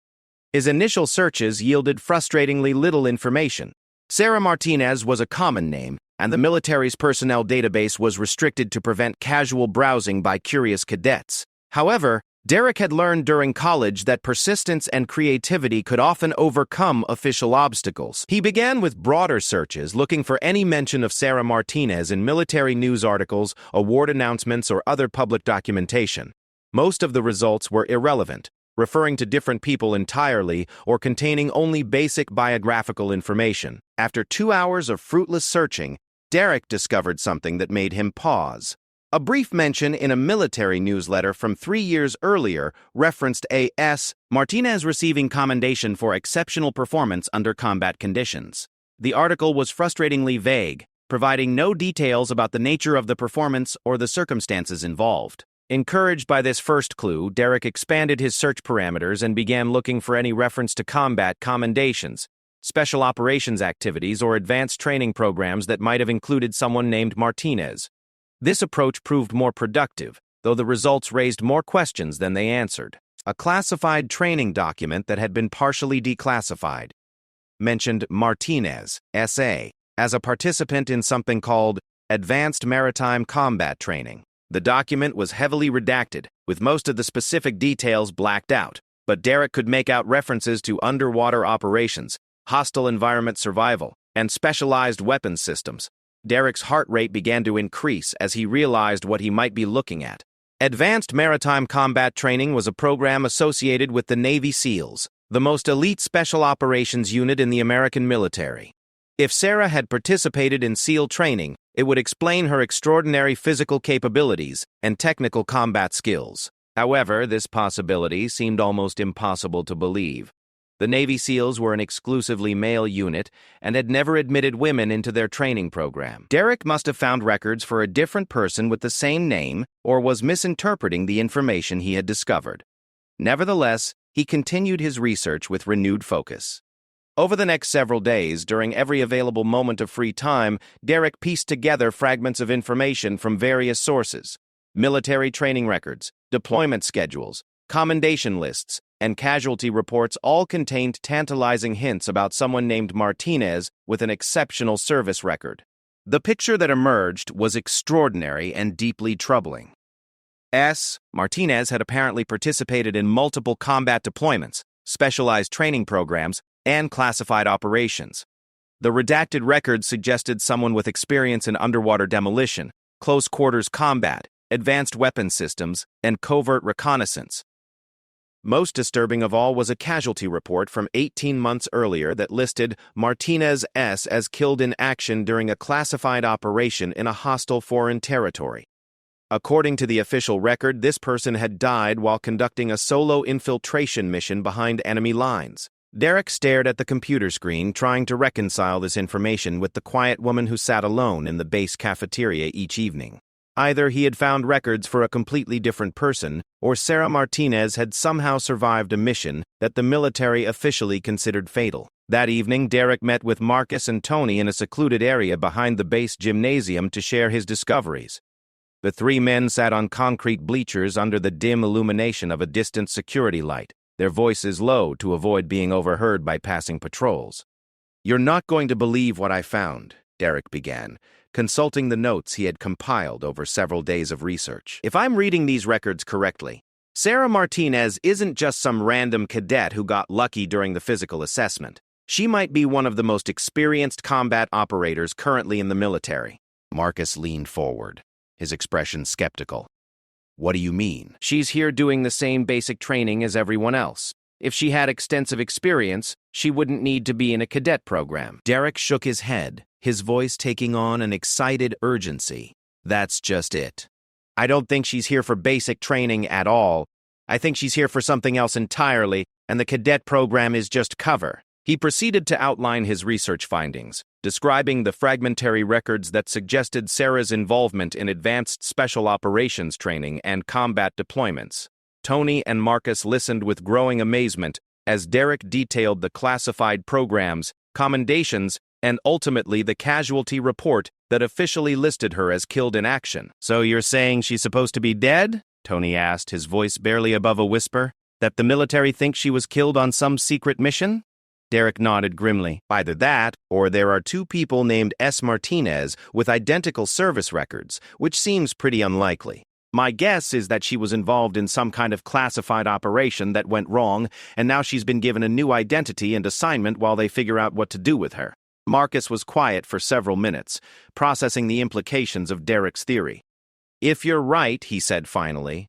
His initial searches yielded frustratingly little information. Sarah Martinez was a common name, and the military's personnel database was restricted to prevent casual browsing by curious cadets. However, Derek had learned during college that persistence and creativity could often overcome official obstacles. He began with broader searches, looking for any mention of Sarah Martinez in military news articles, award announcements, or other public documentation. Most of the results were irrelevant, referring to different people entirely or containing only basic biographical information. After 2 hours of fruitless searching, Derek discovered something that made him pause. A brief mention in a military newsletter from 3 years earlier referenced A.S. Martinez receiving commendation for exceptional performance under combat conditions. The article was frustratingly vague, providing no details about the nature of the performance or the circumstances involved. Encouraged by this first clue, Derek expanded his search parameters and began looking for any reference to combat commendations, special operations activities, or advanced training programs that might have included someone named Martinez. This approach proved more productive, though the results raised more questions than they answered. A classified training document that had been partially declassified mentioned Martinez, S.A., as a participant in something called Advanced Maritime Combat Training. The document was heavily redacted, with most of the specific details blacked out, but Derek could make out references to underwater operations, hostile environment survival, and specialized weapons systems. Derek's heart rate began to increase as he realized what he might be looking at. Advanced Maritime Combat Training was a program associated with the Navy SEALs, the most elite special operations unit in the American military. If Sarah had participated in SEAL training, it would explain her extraordinary physical capabilities and technical combat skills. However, this possibility seemed almost impossible to believe. The Navy SEALs were an exclusively male unit and had never admitted women into their training program. Derek must have found records for a different person with the same name or was misinterpreting the information he had discovered. Nevertheless, he continued his research with renewed focus. Over the next several days, during every available moment of free time, Derek pieced together fragments of information from various sources. Military training records, deployment schedules, commendation lists, and casualty reports all contained tantalizing hints about someone named Martinez with an exceptional service record. The picture that emerged was extraordinary and deeply troubling. Martinez had apparently participated in multiple combat deployments, specialized training programs, and classified operations. The redacted records suggested someone with experience in underwater demolition, close-quarters combat, advanced weapons systems, and covert reconnaissance. Most disturbing of all was a casualty report from 18 months earlier that listed Martinez S. as killed in action during a classified operation in a hostile foreign territory. According to the official record, this person had died while conducting a solo infiltration mission behind enemy lines. Derek stared at the computer screen, trying to reconcile this information with the quiet woman who sat alone in the base cafeteria each evening. Either he had found records for a completely different person, or Sarah Martinez had somehow survived a mission that the military officially considered fatal. That evening, Derek met with Marcus and Tony in a secluded area behind the base gymnasium to share his discoveries. The three men sat on concrete bleachers under the dim illumination of a distant security light, their voices low to avoid being overheard by passing patrols. "You're not going to believe what I found," Derek began, consulting the notes he had compiled over several days of research. "If I'm reading these records correctly, Sarah Martinez isn't just some random cadet who got lucky during the physical assessment. She might be one of the most experienced combat operators currently in the military." Marcus leaned forward, his expression skeptical. "What do you mean?" "She's here doing the same basic training as everyone else. If she had extensive experience, she wouldn't need to be in a cadet program." Derek shook his head, his voice taking on an excited urgency. "That's just it. I don't think she's here for basic training at all. I think she's here for something else entirely, and the cadet program is just cover." He proceeded to outline his research findings, describing the fragmentary records that suggested Sarah's involvement in advanced special operations training and combat deployments. Tony and Marcus listened with growing amazement as Derek detailed the classified programs, commendations, and ultimately the casualty report that officially listed her as killed in action. "So you're saying she's supposed to be dead?" Tony asked, his voice barely above a whisper. "That the military thinks she was killed on some secret mission?" Derek nodded grimly. "Either that, or there are two people named S. Martinez with identical service records, which seems pretty unlikely. My guess is that she was involved in some kind of classified operation that went wrong, and now she's been given a new identity and assignment while they figure out what to do with her." Marcus was quiet for several minutes, processing the implications of Derek's theory. "If you're right," he said finally,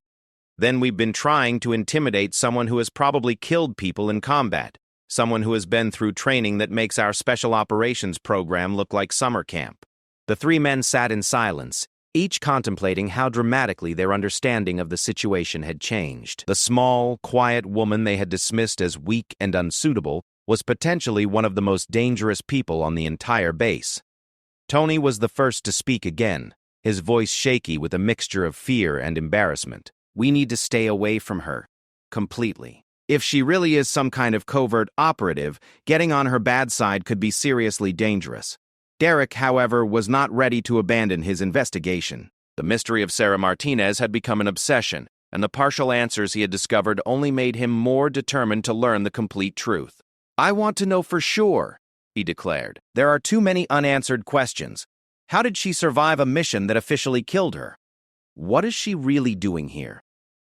"then we've been trying to intimidate someone who has probably killed people in combat. Someone who has been through training that makes our special operations program look like summer camp." The three men sat in silence, each contemplating how dramatically their understanding of the situation had changed. The small, quiet woman they had dismissed as weak and unsuitable was potentially one of the most dangerous people on the entire base. Tony was the first to speak again, his voice shaky with a mixture of fear and embarrassment. We need to stay away from her. Completely. If she really is some kind of covert operative, getting on her bad side could be seriously dangerous. Derek, however, was not ready to abandon his investigation. The mystery of Sarah Martinez had become an obsession, and the partial answers he had discovered only made him more determined to learn the complete truth. "I want to know for sure," he declared. "There are too many unanswered questions. How did she survive a mission that officially killed her? What is she really doing here?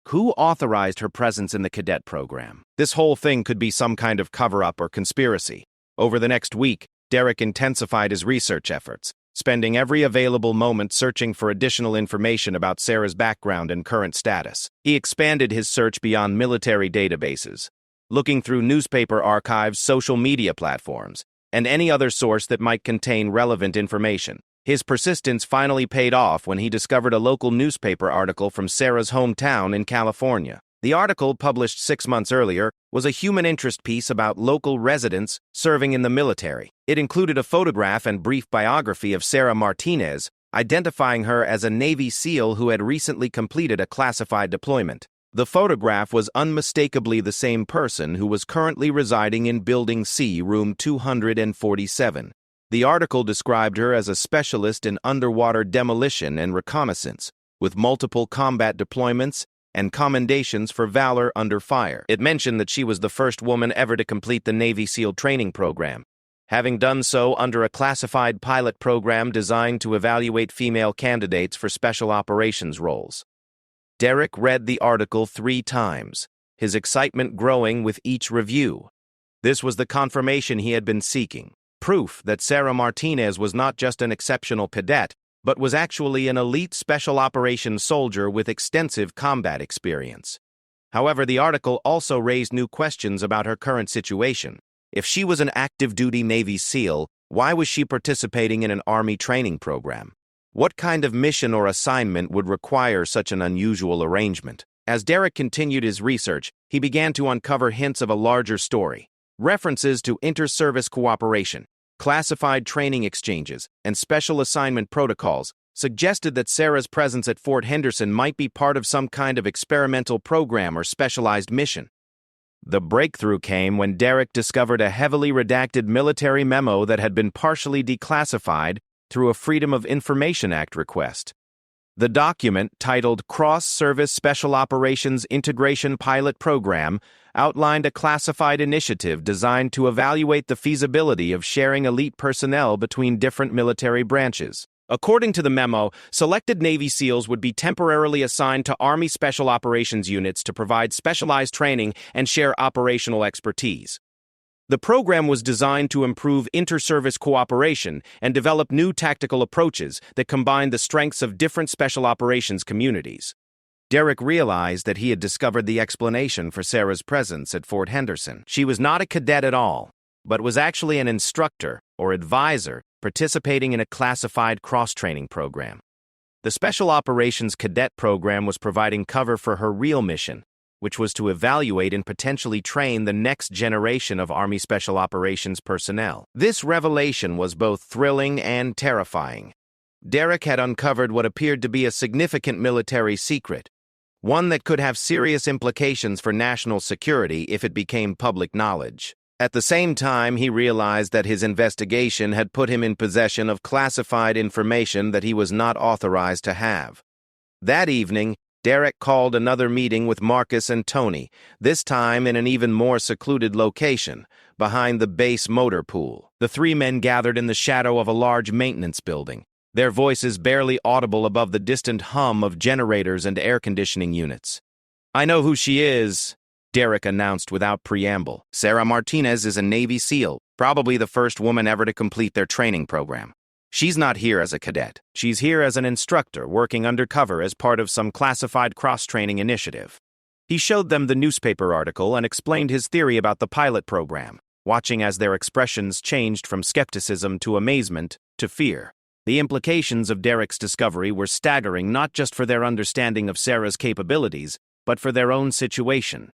Who authorized her presence in the cadet program? This whole thing could be some kind of cover-up or conspiracy." Over the next week, Derek intensified his research efforts, spending every available moment searching for additional information about Sarah's background and current status. He expanded his search beyond military databases, looking through newspaper archives, social media platforms, and any other source that might contain relevant information. His persistence finally paid off when he discovered a local newspaper article from Sarah's hometown in California. The article, published 6 months earlier, was a human interest piece about local residents serving in the military. It included a photograph and brief biography of Sarah Martinez, identifying her as a Navy SEAL who had recently completed a classified deployment. The photograph was unmistakably the same person who was currently residing in Building C, room 247. The article described her as a specialist in underwater demolition and reconnaissance, with multiple combat deployments and commendations for valor under fire. It mentioned that she was the first woman ever to complete the Navy SEAL training program, having done so under a classified pilot program designed to evaluate female candidates for special operations roles. Derek read the article 3 times, his excitement growing with each review. This was the confirmation he had been seeking, proof that Sarah Martinez was not just an exceptional cadet, but was actually an elite special operations soldier with extensive combat experience. However, the article also raised new questions about her current situation. If she was an active-duty Navy SEAL, why was she participating in an Army training program? What kind of mission or assignment would require such an unusual arrangement? As Derek continued his research, he began to uncover hints of a larger story. References to inter-service cooperation, classified training exchanges, and special assignment protocols suggested that Sarah's presence at Fort Henderson might be part of some kind of experimental program or specialized mission. The breakthrough came when Derek discovered a heavily redacted military memo that had been partially declassified through a Freedom of Information Act request. The document, titled Cross-Service Special Operations Integration Pilot Program, outlined a classified initiative designed to evaluate the feasibility of sharing elite personnel between different military branches. According to the memo, selected Navy SEALs would be temporarily assigned to Army Special Operations units to provide specialized training and share operational expertise. The program was designed to improve inter-service cooperation and develop new tactical approaches that combined the strengths of different special operations communities. Derek realized that he had discovered the explanation for Sarah's presence at Fort Henderson. She was not a cadet at all, but was actually an instructor or advisor participating in a classified cross-training program. The Special Operations Cadet Program was providing cover for her real mission, which was to evaluate and potentially train the next generation of Army Special Operations personnel. This revelation was both thrilling and terrifying. Derek had uncovered what appeared to be a significant military secret, one that could have serious implications for national security if it became public knowledge. At the same time, he realized that his investigation had put him in possession of classified information that he was not authorized to have. That evening, Derek called another meeting with Marcus and Tony, this time in an even more secluded location, behind the base motor pool. The 3 men gathered in the shadow of a large maintenance building, their voices barely audible above the distant hum of generators and air conditioning units. "I know who she is," Derek announced without preamble. "Sarah Martinez is a Navy SEAL, probably the first woman ever to complete their training program. She's not here as a cadet. She's here as an instructor working undercover as part of some classified cross-training initiative." He showed them the newspaper article and explained his theory about the pilot program, watching as their expressions changed from skepticism to amazement to fear. The implications of Derek's discovery were staggering not just for their understanding of Sarah's capabilities, but for their own situation.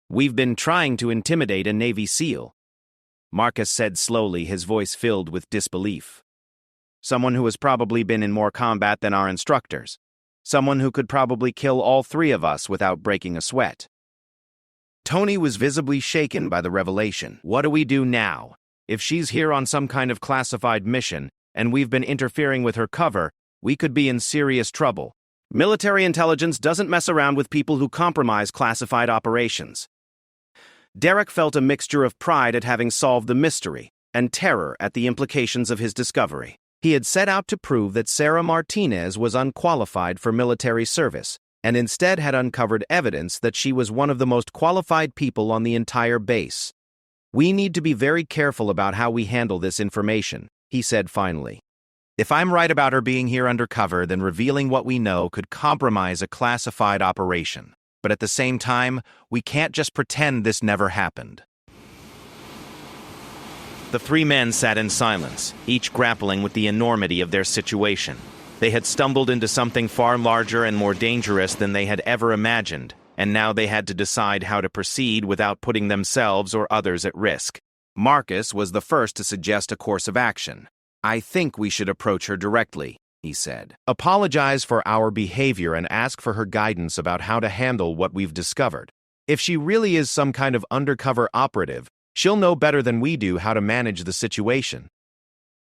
"We've been trying to intimidate a Navy SEAL," Marcus said slowly, his voice filled with disbelief. Someone who has probably been in more combat than our instructors. Someone who could probably kill all three of us without breaking a sweat. Tony was visibly shaken by the revelation. What do we do now? If she's here on some kind of classified mission, and we've been interfering with her cover, we could be in serious trouble. Military intelligence doesn't mess around with people who compromise classified operations. Derek felt a mixture of pride at having solved the mystery and terror at the implications of his discovery. He had set out to prove that Sarah Martinez was unqualified for military service, and instead had uncovered evidence that she was one of the most qualified people on the entire base. We need to be very careful about how we handle this information, he said finally. If I'm right about her being here undercover, then revealing what we know could compromise a classified operation. But at the same time, we can't just pretend this never happened. The three men sat in silence, each grappling with the enormity of their situation. They had stumbled into something far larger and more dangerous than they had ever imagined, and now they had to decide how to proceed without putting themselves or others at risk. Marcus was the first to suggest a course of action. I think we should approach her directly, he said. Apologize for our behavior and ask for her guidance about how to handle what we've discovered. If she really is some kind of undercover operative, she'll know better than we do how to manage the situation.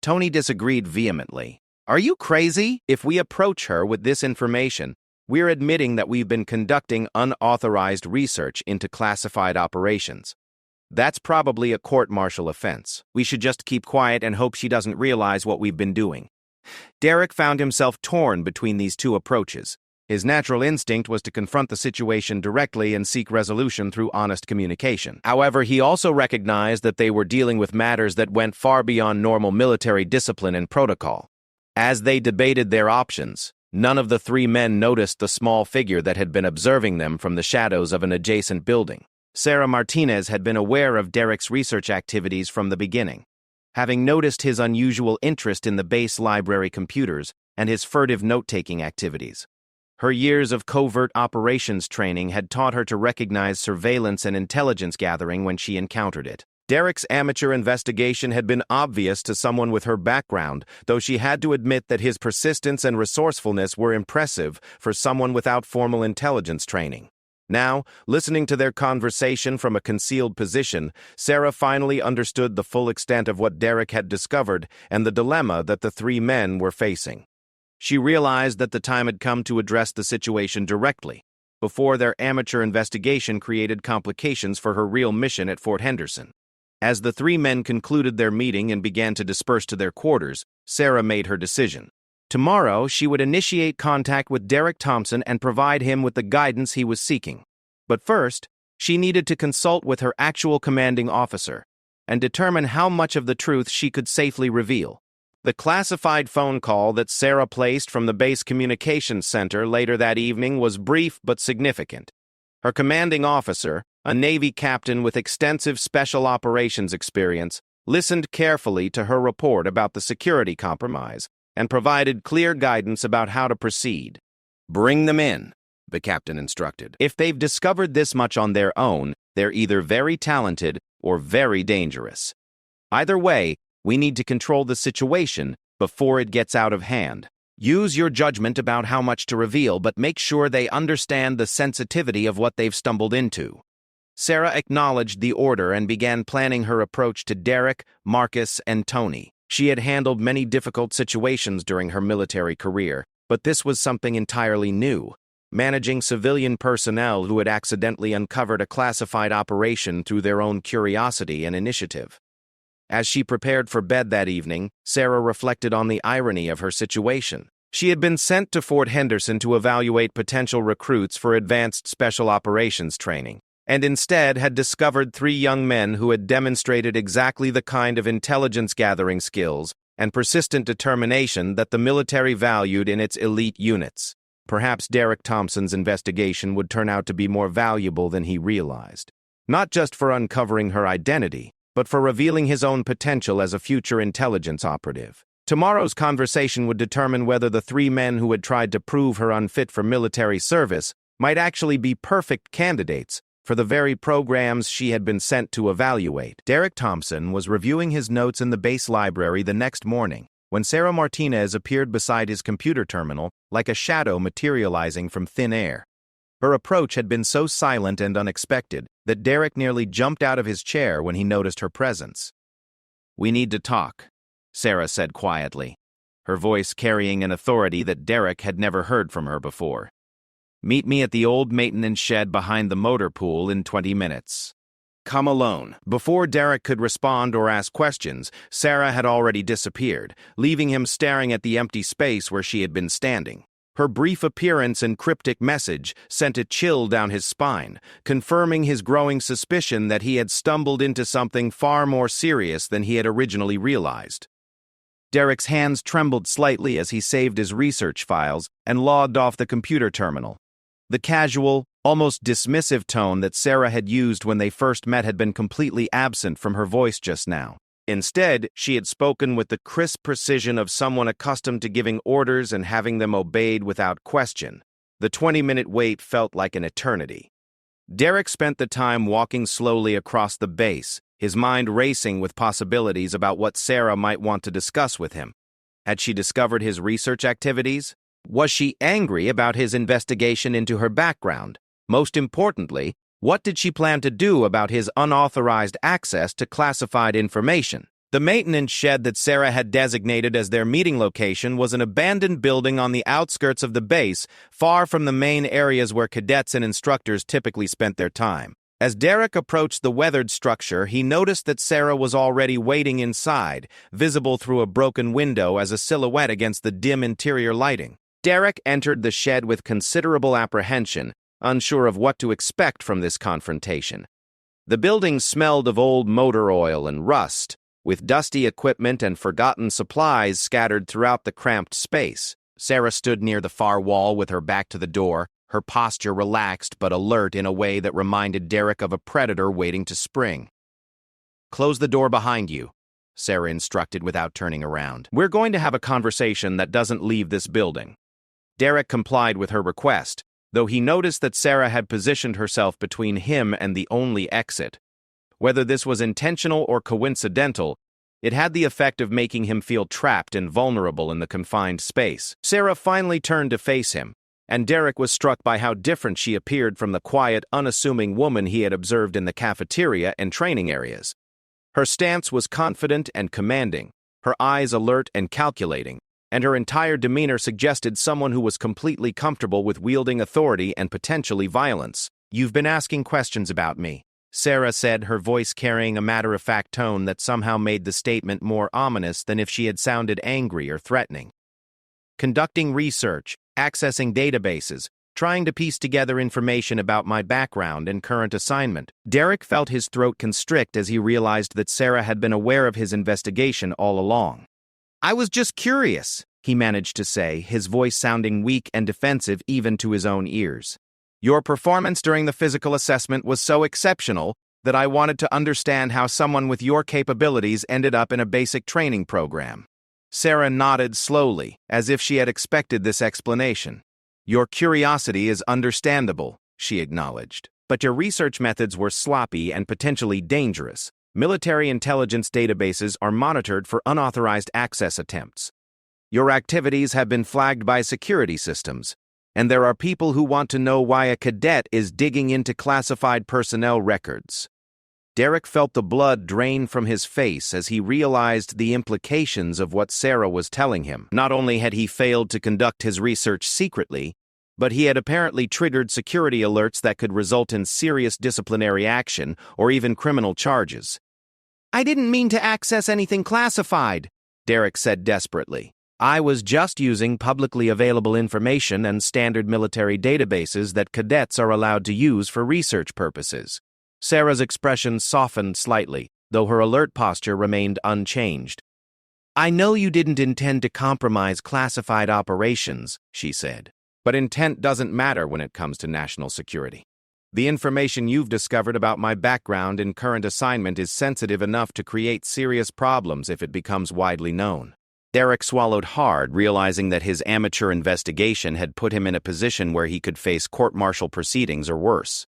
Tony disagreed vehemently. Are you crazy? If we approach her with this information, we're admitting that we've been conducting unauthorized research into classified operations. That's probably a court-martial offense. We should just keep quiet and hope she doesn't realize what we've been doing. Derek found himself torn between these two approaches. His natural instinct was to confront the situation directly and seek resolution through honest communication. However, he also recognized that they were dealing with matters that went far beyond normal military discipline and protocol. As they debated their options, none of the three men noticed the small figure that had been observing them from the shadows of an adjacent building. Sarah Martinez had been aware of Derek's research activities from the beginning. Having noticed his unusual interest in the base library computers and his furtive note-taking activities. Her years of covert operations training had taught her to recognize surveillance and intelligence gathering when she encountered it. Derek's amateur investigation had been obvious to someone with her background, though she had to admit that his persistence and resourcefulness were impressive for someone without formal intelligence training. Now, listening to their conversation from a concealed position, Sarah finally understood the full extent of what Derek had discovered and the dilemma that the three men were facing. She realized that the time had come to address the situation directly, before their amateur investigation created complications for her real mission at Fort Henderson. As the three men concluded their meeting and began to disperse to their quarters, Sarah made her decision. Tomorrow, she would initiate contact with Derek Thompson and provide him with the guidance he was seeking. But first, she needed to consult with her actual commanding officer and determine how much of the truth she could safely reveal. The classified phone call that Sarah placed from the base communications center later that evening was brief but significant. Her commanding officer, a Navy captain with extensive special operations experience, listened carefully to her report about the security compromise and provided clear guidance about how to proceed. Bring them in, the captain instructed. If they've discovered this much on their own, they're either very talented or very dangerous. Either way, we need to control the situation before it gets out of hand. Use your judgment about how much to reveal, but make sure they understand the sensitivity of what they've stumbled into. Sarah acknowledged the order and began planning her approach to Derek, Marcus, and Tony. She had handled many difficult situations during her military career, but this was something entirely new, managing civilian personnel who had accidentally uncovered a classified operation through their own curiosity and initiative. As she prepared for bed that evening, Sarah reflected on the irony of her situation. She had been sent to Fort Henderson to evaluate potential recruits for advanced special operations training, and instead had discovered three young men who had demonstrated exactly the kind of intelligence-gathering skills and persistent determination that the military valued in its elite units. Perhaps Derek Thompson's investigation would turn out to be more valuable than he realized. Not just for uncovering her identity, but for revealing his own potential as a future intelligence operative. Tomorrow's conversation would determine whether the three men who had tried to prove her unfit for military service might actually be perfect candidates for the very programs she had been sent to evaluate. Derek Thompson was reviewing his notes in the base library the next morning when Sarah Martinez appeared beside his computer terminal like a shadow materializing from thin air. Her approach had been so silent and unexpected that Derek nearly jumped out of his chair when he noticed her presence. "We need to talk," Sarah said quietly, her voice carrying an authority that Derek had never heard from her before. "Meet me at the old maintenance shed behind the motor pool in 20 minutes. Come alone." Before Derek could respond or ask questions, Sarah had already disappeared, leaving him staring at the empty space where she had been standing. Her brief appearance and cryptic message sent a chill down his spine, confirming his growing suspicion that he had stumbled into something far more serious than he had originally realized. Derek's hands trembled slightly as he saved his research files and logged off the computer terminal. The casual, almost dismissive tone that Sarah had used when they first met had been completely absent from her voice just now. Instead, she had spoken with the crisp precision of someone accustomed to giving orders and having them obeyed without question. The 20-minute wait felt like an eternity. Derek spent the time walking slowly across the base, his mind racing with possibilities about what Sarah might want to discuss with him. Had she discovered his research activities? Was she angry about his investigation into her background? Most importantly, what did she plan to do about his unauthorized access to classified information? The maintenance shed that Sarah had designated as their meeting location was an abandoned building on the outskirts of the base, far from the main areas where cadets and instructors typically spent their time. As Derek approached the weathered structure, he noticed that Sarah was already waiting inside, visible through a broken window as a silhouette against the dim interior lighting. Derek entered the shed with considerable apprehension, unsure of what to expect from this confrontation. The building smelled of old motor oil and rust, with dusty equipment and forgotten supplies scattered throughout the cramped space. Sarah stood near the far wall with her back to the door, her posture relaxed but alert in a way that reminded Derek of a predator waiting to spring. "Close the door behind you," Sarah instructed without turning around. "We're going to have a conversation that doesn't leave this building." Derek complied with her request, though he noticed that Sarah had positioned herself between him and the only exit. Whether this was intentional or coincidental, it had the effect of making him feel trapped and vulnerable in the confined space. Sarah finally turned to face him, and Derek was struck by how different she appeared from the quiet, unassuming woman he had observed in the cafeteria and training areas. Her stance was confident and commanding, her eyes alert and calculating, and her entire demeanor suggested someone who was completely comfortable with wielding authority and potentially violence. "You've been asking questions about me," Sarah said, her voice carrying a matter-of-fact tone that somehow made the statement more ominous than if she had sounded angry or threatening. "Conducting research, accessing databases, trying to piece together information about my background and current assignment." Derek felt his throat constrict as he realized that Sarah had been aware of his investigation all along. "I was just curious," he managed to say, his voice sounding weak and defensive even to his own ears. "Your performance during the physical assessment was so exceptional that I wanted to understand how someone with your capabilities ended up in a basic training program." Sarah nodded slowly, as if she had expected this explanation. "Your curiosity is understandable," she acknowledged. "But your research methods were sloppy and potentially dangerous. Military intelligence databases are monitored for unauthorized access attempts. Your activities have been flagged by security systems, and there are people who want to know why a cadet is digging into classified personnel records." Derek felt the blood drain from his face as he realized the implications of what Sarah was telling him. Not only had he failed to conduct his research secretly, but he had apparently triggered security alerts that could result in serious disciplinary action or even criminal charges. "I didn't mean to access anything classified," Derek said desperately. "I was just using publicly available information and standard military databases that cadets are allowed to use for research purposes." Sarah's expression softened slightly, though her alert posture remained unchanged. "I know you didn't intend to compromise classified operations," she said, "but intent doesn't matter when it comes to national security. The information you've discovered about my background and current assignment is sensitive enough to create serious problems if it becomes widely known." Derek swallowed hard, realizing that his amateur investigation had put him in a position where he could face court-martial proceedings or worse.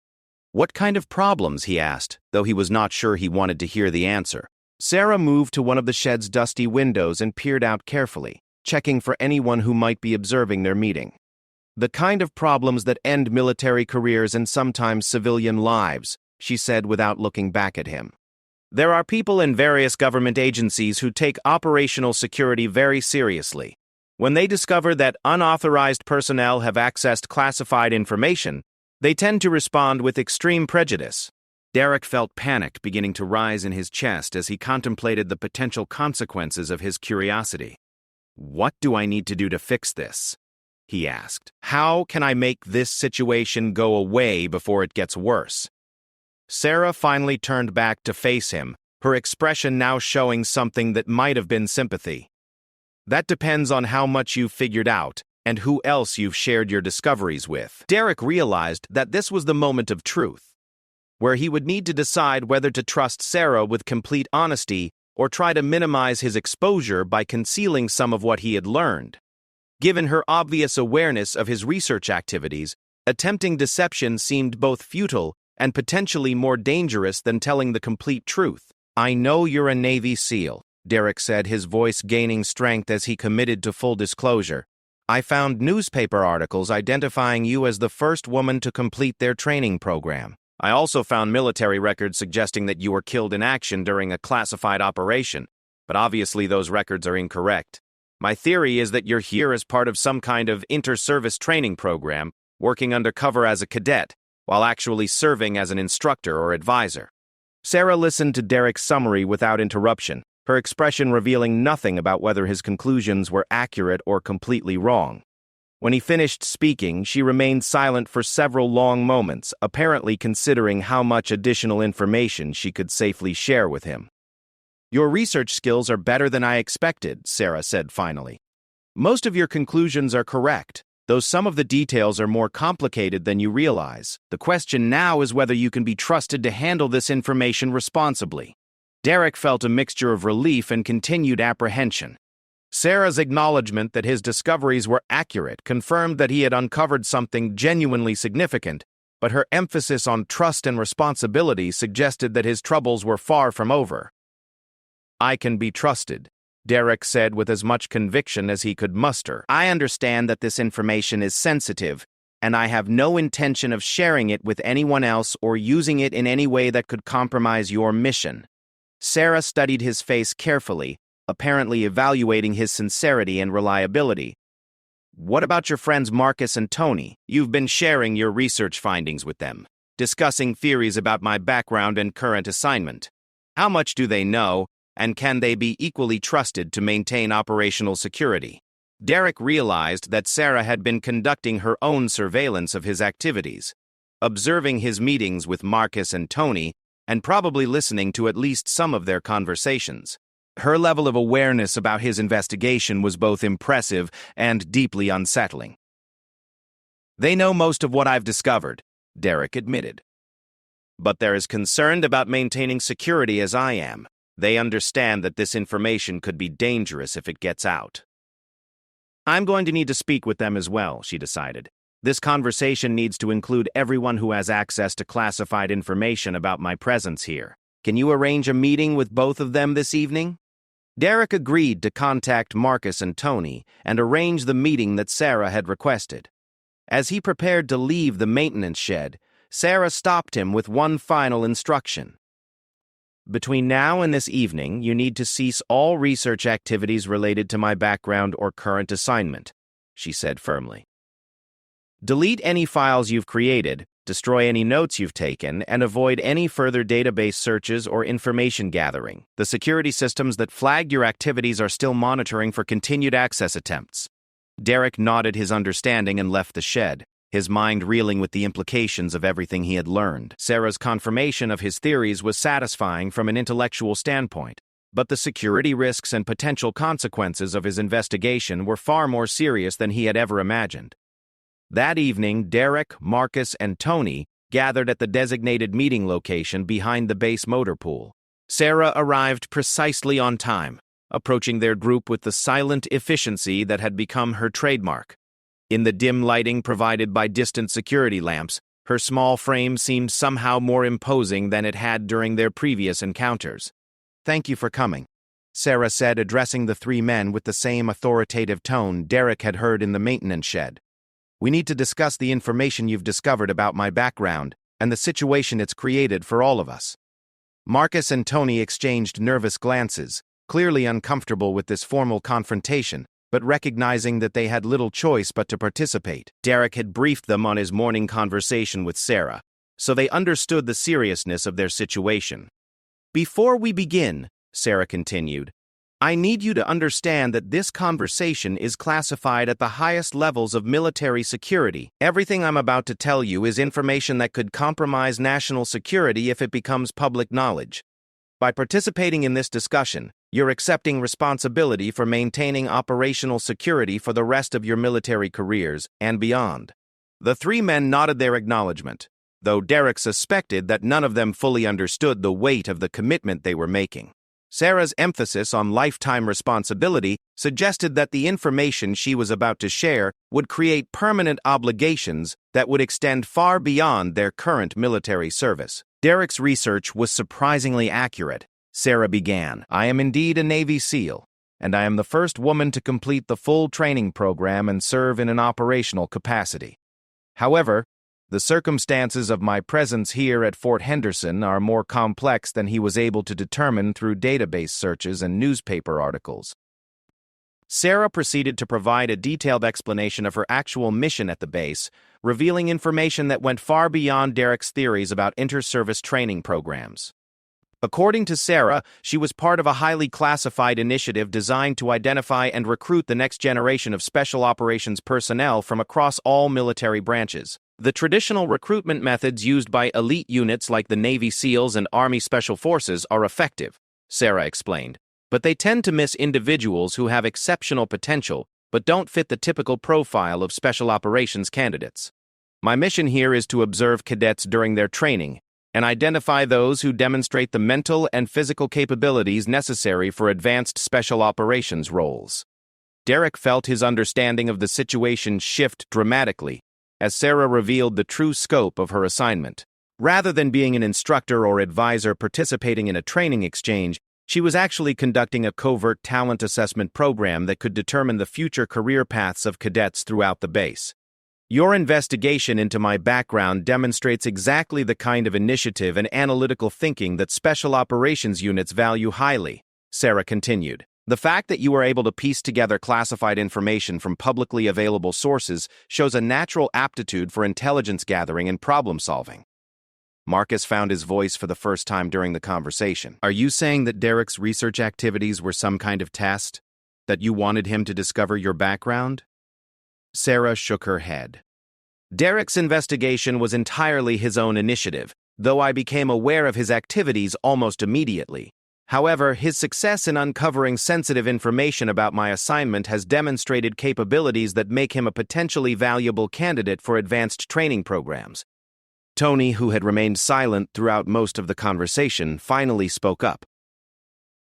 What kind of problems, he asked, though he was not sure he wanted to hear the answer. Sarah moved to one of the shed's dusty windows and peered out carefully, checking for anyone who might be observing their meeting. The kind of problems that end military careers and sometimes civilian lives, she said without looking back at him. There are people in various government agencies who take operational security very seriously. When they discover that unauthorized personnel have accessed classified information, they tend to respond with extreme prejudice. Derek felt panic beginning to rise in his chest as he contemplated the potential consequences of his curiosity. "What do I need to do to fix this?" he asked. "How can I make this situation go away before it gets worse?" Sarah finally turned back to face him, her expression now showing something that might have been sympathy. "That depends on how much you've figured out and who else you've shared your discoveries with." Derek realized that this was the moment of truth, where he would need to decide whether to trust Sarah with complete honesty or try to minimize his exposure by concealing some of what he had learned. Given her obvious awareness of his research activities, attempting deception seemed both futile and potentially more dangerous than telling the complete truth. "I know you're a Navy SEAL," Derek said, his voice gaining strength as he committed to full disclosure. "I found newspaper articles identifying you as the first woman to complete their training program. I also found military records suggesting that you were killed in action during a classified operation, but obviously those records are incorrect. My theory is that you're here as part of some kind of inter-service training program, working undercover as a cadet, while actually serving as an instructor or advisor." Sarah listened to Derek's summary without interruption, her expression revealing nothing about whether his conclusions were accurate or completely wrong. When he finished speaking, she remained silent for several long moments, apparently considering how much additional information she could safely share with him. "Your research skills are better than I expected," Sarah said finally. "Most of your conclusions are correct, though some of the details are more complicated than you realize. The question now is whether you can be trusted to handle this information responsibly." Derek felt a mixture of relief and continued apprehension. Sarah's acknowledgement that his discoveries were accurate confirmed that he had uncovered something genuinely significant, but her emphasis on trust and responsibility suggested that his troubles were far from over. "I can be trusted," Derek said with as much conviction as he could muster. "I understand that this information is sensitive, and I have no intention of sharing it with anyone else or using it in any way that could compromise your mission." Sarah studied his face carefully, apparently evaluating his sincerity and reliability. "What about your friends Marcus and Tony? You've been sharing your research findings with them, discussing theories about my background and current assignment. How much do they know, and can they be equally trusted to maintain operational security?" Derek realized that Sarah had been conducting her own surveillance of his activities, observing his meetings with Marcus and Tony, and probably listening to at least some of their conversations. Her level of awareness about his investigation was both impressive and deeply unsettling. "They know most of what I've discovered," Derek admitted. "But they're as concerned about maintaining security as I am. They understand that this information could be dangerous if it gets out." "I'm going to need to speak with them as well," she decided. "This conversation needs to include everyone who has access to classified information about my presence here. Can you arrange a meeting with both of them this evening?" Derek agreed to contact Marcus and Tony and arrange the meeting that Sarah had requested. As he prepared to leave the maintenance shed, Sarah stopped him with one final instruction. "Between now and this evening, you need to cease all research activities related to my background or current assignment," she said firmly. "Delete any files you've created, destroy any notes you've taken, and avoid any further database searches or information gathering. The security systems that flagged your activities are still monitoring for continued access attempts." Derek nodded his understanding and left the shed, his mind reeling with the implications of everything he had learned. Sarah's confirmation of his theories was satisfying from an intellectual standpoint, but the security risks and potential consequences of his investigation were far more serious than he had ever imagined. That evening, Derek, Marcus, and Tony gathered at the designated meeting location behind the base motor pool. Sarah arrived precisely on time, approaching their group with the silent efficiency that had become her trademark. In the dim lighting provided by distant security lamps, Her small frame seemed somehow more imposing than it had during their previous encounters. "Thank you for coming," Sarah said, addressing the three men with the same authoritative tone Derek had heard in the maintenance shed. "We need to discuss the information you've discovered about my background and the situation it's created for all of us." Marcus and Tony exchanged nervous glances, clearly uncomfortable with this formal confrontation, but recognizing that they had little choice but to participate. Derek had briefed them on his morning conversation with Sarah, so they understood the seriousness of their situation. "Before we begin," Sarah continued, "I need you to understand that this conversation is classified at the highest levels of military security. Everything I'm about to tell you is information that could compromise national security if it becomes public knowledge. By participating in this discussion, you're accepting responsibility for maintaining operational security for the rest of your military careers and beyond." The three men nodded their acknowledgement, though Derek suspected that none of them fully understood the weight of the commitment they were making. Sarah's emphasis on lifetime responsibility suggested that the information she was about to share would create permanent obligations that would extend far beyond their current military service. Derek's research was surprisingly accurate. Sarah began, "I am indeed a Navy SEAL, and I am the first woman to complete the full training program and serve in an operational capacity. However, the circumstances of my presence here at Fort Henderson are more complex than he was able to determine through database searches and newspaper articles." Sarah proceeded to provide a detailed explanation of her actual mission at the base, revealing information that went far beyond Derek's theories about inter-service training programs. According to Sarah, she was part of a highly classified initiative designed to identify and recruit the next generation of special operations personnel from across all military branches. The traditional recruitment methods used by elite units like the Navy SEALs and Army Special Forces are effective, Sarah explained, but they tend to miss individuals who have exceptional potential but don't fit the typical profile of special operations candidates. My mission here is to observe cadets during their training and identify those who demonstrate the mental and physical capabilities necessary for advanced special operations roles. Derek felt his understanding of the situation shift dramatically as Sarah revealed the true scope of her assignment. Rather than being an instructor or advisor participating in a training exchange, she was actually conducting a covert talent assessment program that could determine the future career paths of cadets throughout the base. "Your investigation into my background demonstrates exactly the kind of initiative and analytical thinking that special operations units value highly," Sarah continued. "The fact that you were able to piece together classified information from publicly available sources shows a natural aptitude for intelligence gathering and problem solving." Marcus found his voice for the first time during the conversation. "Are you saying that Derek's research activities were some kind of test? That you wanted him to discover your background?" Sarah shook her head. "Derek's investigation was entirely his own initiative, though I became aware of his activities almost immediately. However, his success in uncovering sensitive information about my assignment has demonstrated capabilities that make him a potentially valuable candidate for advanced training programs." Tony, who had remained silent throughout most of the conversation, finally spoke up.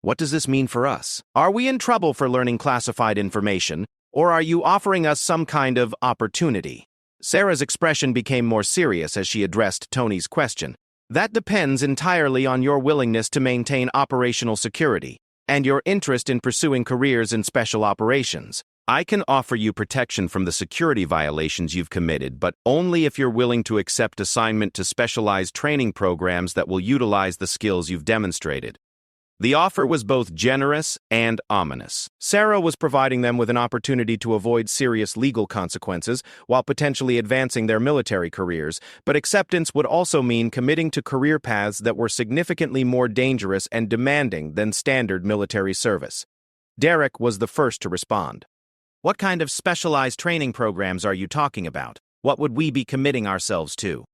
"What does this mean for us? Are we in trouble for learning classified information, or are you offering us some kind of opportunity?" Sarah's expression became more serious as she addressed Tony's question. "That depends entirely on your willingness to maintain operational security and your interest in pursuing careers in special operations. I can offer you protection from the security violations you've committed, but only if you're willing to accept assignment to specialized training programs that will utilize the skills you've demonstrated." The offer was both generous and ominous. Sarah was providing them with an opportunity to avoid serious legal consequences while potentially advancing their military careers, but acceptance would also mean committing to career paths that were significantly more dangerous and demanding than standard military service. Derek was the first to respond. "What kind of specialized training programs are you talking about? What would we be committing ourselves to?"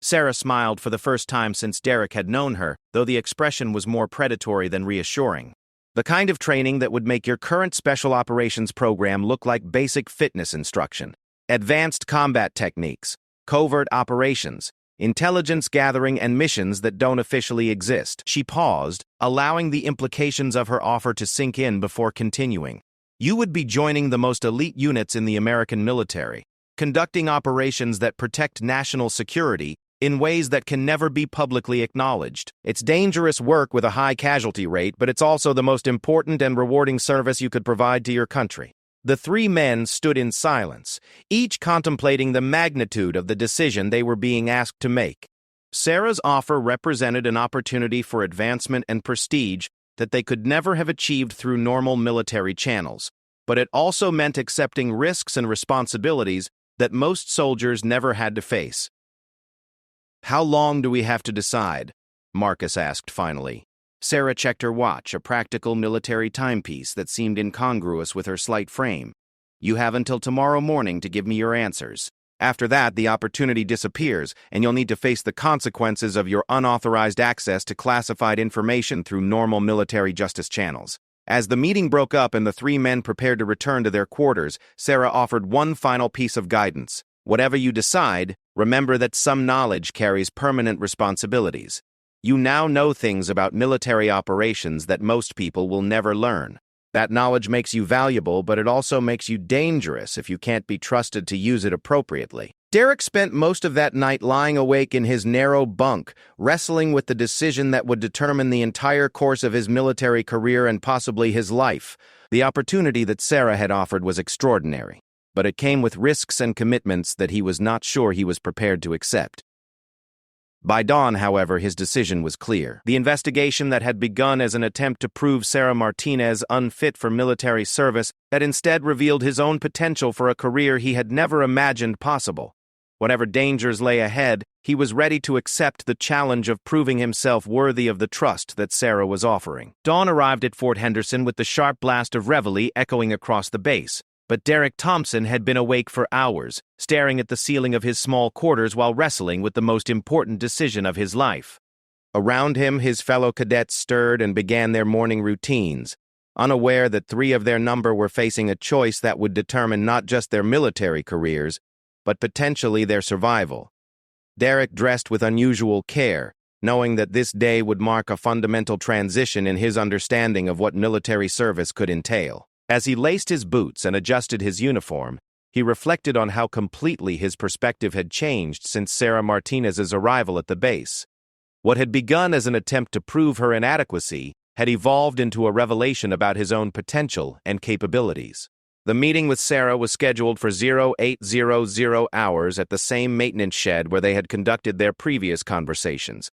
Sarah smiled for the first time since Derek had known her, though the expression was more predatory than reassuring. "The kind of training that would make your current special operations program look like basic fitness instruction. Advanced combat techniques, covert operations, intelligence gathering, and missions that don't officially exist." She paused, allowing the implications of her offer to sink in before continuing. "You would be joining the most elite units in the American military. conducting operations that protect national security in ways that can never be publicly acknowledged. It's dangerous work with a high casualty rate, but it's also the most important and rewarding service you could provide to your country. The three men stood in silence, each contemplating the magnitude of the decision they were being asked to make. Sarah's offer represented an opportunity for advancement and prestige that they could never have achieved through normal military channels, but it also meant accepting risks and responsibilities that most soldiers never had to face. "How long do we have to decide?" Marcus asked finally. Sarah checked her watch, a practical military timepiece that seemed incongruous with her slight frame. "You have until tomorrow morning to give me your answers. After that, the opportunity disappears, and you'll need to face the consequences of your unauthorized access to classified information through normal military justice channels." As the meeting broke up and the three men prepared to return to their quarters, Sarah offered one final piece of guidance. "Whatever you decide, remember that some knowledge carries permanent responsibilities. You now know things about military operations that most people will never learn. That knowledge makes you valuable, but it also makes you dangerous if you can't be trusted to use it appropriately." Derek spent most of that night lying awake in his narrow bunk, wrestling with the decision that would determine the entire course of his military career and possibly his life. The opportunity that Sarah had offered was extraordinary, but it came with risks and commitments that he was not sure he was prepared to accept. By dawn, however, his decision was clear. The investigation that had begun as an attempt to prove Sarah Martinez unfit for military service had instead revealed his own potential for a career he had never imagined possible. Whatever dangers lay ahead, he was ready to accept the challenge of proving himself worthy of the trust that Sarah was offering. Dawn arrived at Fort Henderson with the sharp blast of reveille echoing across the base. But Derek Thompson had been awake for hours, staring at the ceiling of his small quarters while wrestling with the most important decision of his life. Around him, his fellow cadets stirred and began their morning routines, unaware that three of their number were facing a choice that would determine not just their military careers, but potentially their survival. Derek dressed with unusual care, knowing that this day would mark a fundamental transition in his understanding of what military service could entail. As he laced his boots and adjusted his uniform, he reflected on how completely his perspective had changed since Sarah Martinez's arrival at the base. What had begun as an attempt to prove her inadequacy had evolved into a revelation about his own potential and capabilities. The meeting with Sarah was scheduled for 0800 hours at the same maintenance shed where they had conducted their previous conversations.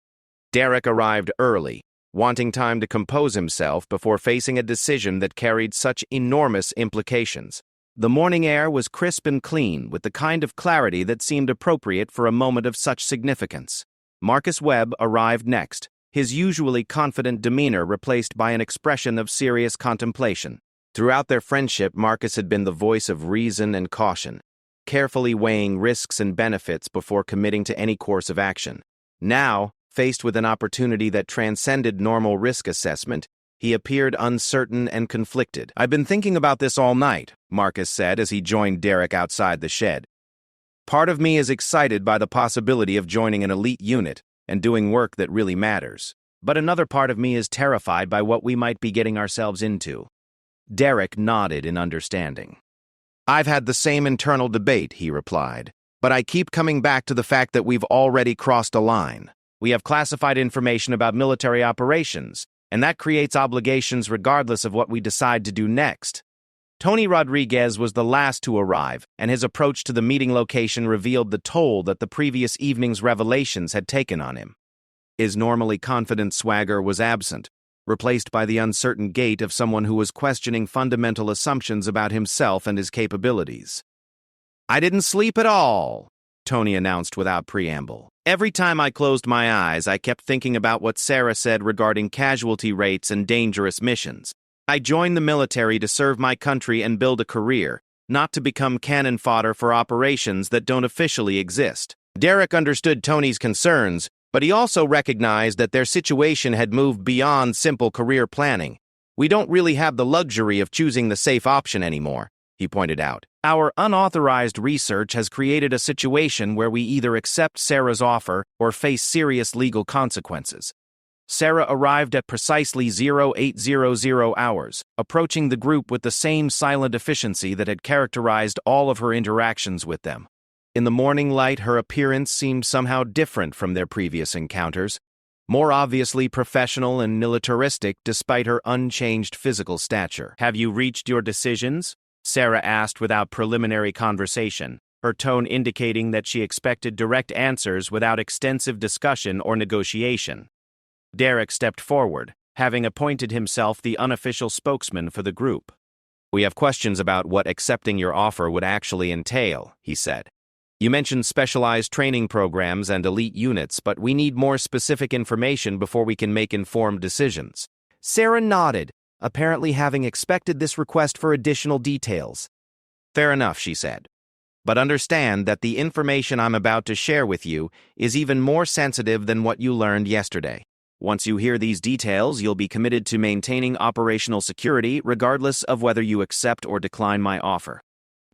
Derek arrived early, wanting time to compose himself before facing a decision that carried such enormous implications. The morning air was crisp and clean, with the kind of clarity that seemed appropriate for a moment of such significance. Marcus Webb arrived next, his usually confident demeanor replaced by an expression of serious contemplation. Throughout their friendship, Marcus had been the voice of reason and caution, carefully weighing risks and benefits before committing to any course of action. Now, faced with an opportunity that transcended normal risk assessment, he appeared uncertain and conflicted. "I've been thinking about this all night," Marcus said as he joined Derek outside the shed. "Part of me is excited by the possibility of joining an elite unit and doing work that really matters. But another part of me is terrified by what we might be getting ourselves into." Derek nodded in understanding. "I've had the same internal debate," he replied, "but I keep coming back to the fact that we've already crossed a line. We have classified information about military operations, and that creates obligations regardless of what we decide to do next." Tony Rodriguez was the last to arrive, and his approach to the meeting location revealed the toll that the previous evening's revelations had taken on him. His normally confident swagger was absent, replaced by the uncertain gait of someone who was questioning fundamental assumptions about himself and his capabilities. "I didn't sleep at all," Tony announced without preamble. "Every time I closed my eyes, I kept thinking about what Sarah said regarding casualty rates and dangerous missions. I joined the military to serve my country and build a career, not to become cannon fodder for operations that don't officially exist." Derek understood Tony's concerns, but he also recognized that their situation had moved beyond simple career planning. "We don't really have the luxury of choosing the safe option anymore," he pointed out. "Our unauthorized research has created a situation where we either accept Sarah's offer or face serious legal consequences. Sarah arrived at precisely 0800 hours, approaching the group with the same silent efficiency that had characterized all of her interactions with them. In the morning light, her appearance seemed somehow different from their previous encounters, more obviously professional and militaristic despite her unchanged physical stature. "Have you reached your decisions?" Sarah asked without preliminary conversation, her tone indicating that she expected direct answers without extensive discussion or negotiation. Derek stepped forward, having appointed himself the unofficial spokesman for the group. "We have questions about what accepting your offer would actually entail," he said. "You mentioned specialized training programs and elite units, but we need more specific information before we can make informed decisions." Sarah nodded, apparently having expected this request for additional details. "Fair enough," she said. "But understand that the information I'm about to share with you is even more sensitive than what you learned yesterday. Once you hear these details, you'll be committed to maintaining operational security regardless of whether you accept or decline my offer."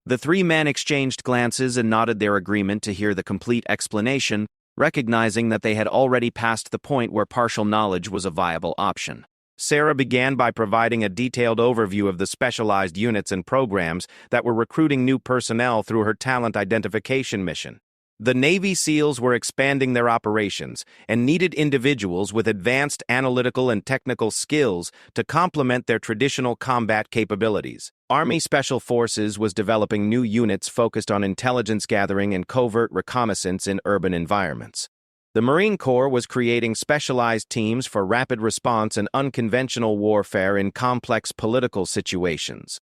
The three men exchanged glances and nodded their agreement to hear the complete explanation, recognizing that they had already passed the point where partial knowledge was a viable option. Sarah began by providing a detailed overview of the specialized units and programs that were recruiting new personnel through her talent identification mission. The Navy SEALs were expanding their operations and needed individuals with advanced analytical and technical skills to complement their traditional combat capabilities. Army Special Forces was developing new units focused on intelligence gathering and covert reconnaissance in urban environments. The Marine Corps was creating specialized teams for rapid response and unconventional warfare in complex political situations.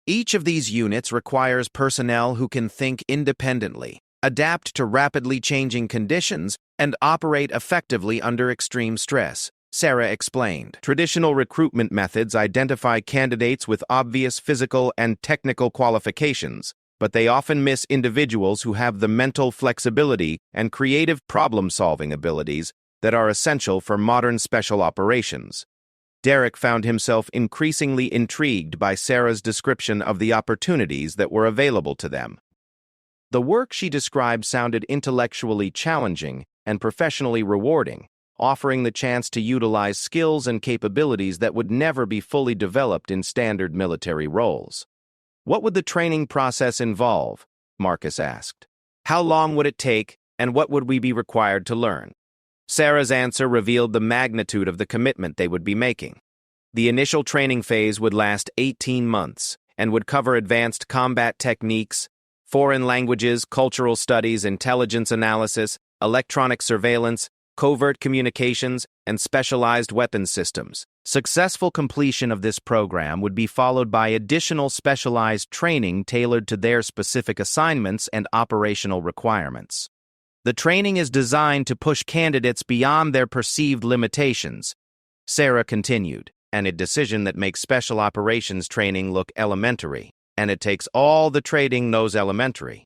Each of these units requires personnel who can think independently, adapt to rapidly changing conditions, and operate effectively under extreme stress, Sarah explained. Traditional recruitment methods identify candidates with obvious physical and technical qualifications, but they often miss individuals who have the mental flexibility and creative problem-solving abilities that are essential for modern special operations. Derek found himself increasingly intrigued by Sarah's description of the opportunities that were available to them. The work she described sounded intellectually challenging and professionally rewarding, offering the chance to utilize skills and capabilities that would never be fully developed in standard military roles. "What would the training process involve?" Marcus asked. "How long would it take, and what would we be required to learn?" Sarah's answer revealed the magnitude of the commitment they would be making. The initial training phase would last 18 months and would cover advanced combat techniques, foreign languages, cultural studies, intelligence analysis, electronic surveillance, covert communications, and specialized weapons systems. Successful completion of this program would be followed by additional specialized training tailored to their specific assignments and operational requirements. The training is designed to push candidates beyond their perceived limitations, Sarah continued, and a decision that makes special operations training look elementary. And it takes all the training those elementary,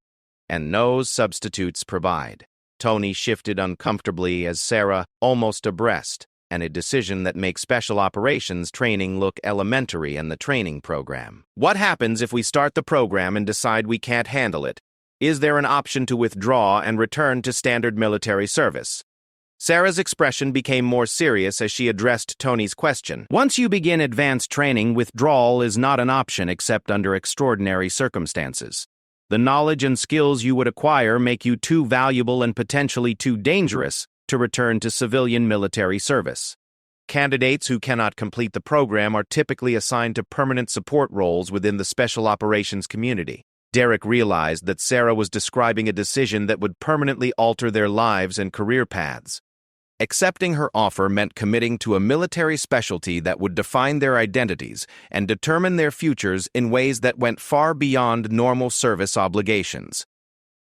and no substitutes provide. Tony shifted uncomfortably as Sarah almost abreast, and a decision that makes special operations training look elementary in the training program. "What happens if we start the program and decide we can't handle it? Is there an option to withdraw and return to standard military service?" Sarah's expression became more serious as she addressed Tony's question. "Once you begin advanced training, withdrawal is not an option except under extraordinary circumstances. The knowledge and skills you would acquire make you too valuable and potentially too dangerous to return to civilian military service. Candidates who cannot complete the program are typically assigned to permanent support roles within the special operations community." Derek realized that Sarah was describing a decision that would permanently alter their lives and career paths. Accepting her offer meant committing to a military specialty that would define their identities and determine their futures in ways that went far beyond normal service obligations.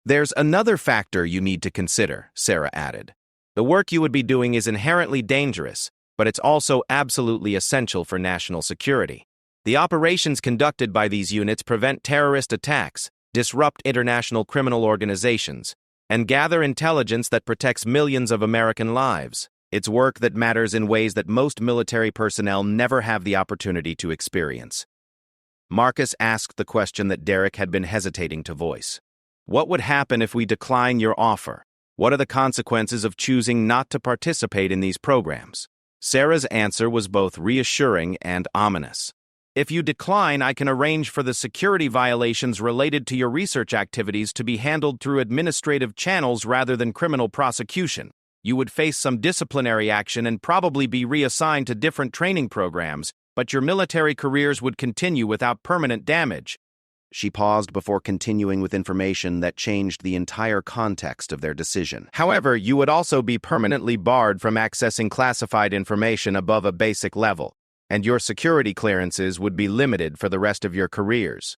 "There's another factor you need to consider," Sarah added. "The work you would be doing is inherently dangerous, but it's also absolutely essential for national security. The operations conducted by these units prevent terrorist attacks, disrupt international criminal organizations, and gather intelligence that protects millions of American lives. It's work that matters in ways that most military personnel never have the opportunity to experience." Marcus asked the question that Derek had been hesitating to voice. "What would happen if we decline your offer? What are the consequences of choosing not to participate in these programs?" Sarah's answer was both reassuring and ominous. If you decline, I can arrange for the security violations related to your research activities to be handled through administrative channels rather than criminal prosecution. You would face some disciplinary action and probably be reassigned to different training programs, but your military careers would continue without permanent damage. She paused before continuing with information that changed the entire context of their decision. However, you would also be permanently barred from accessing classified information above a basic level, and your security clearances would be limited for the rest of your careers.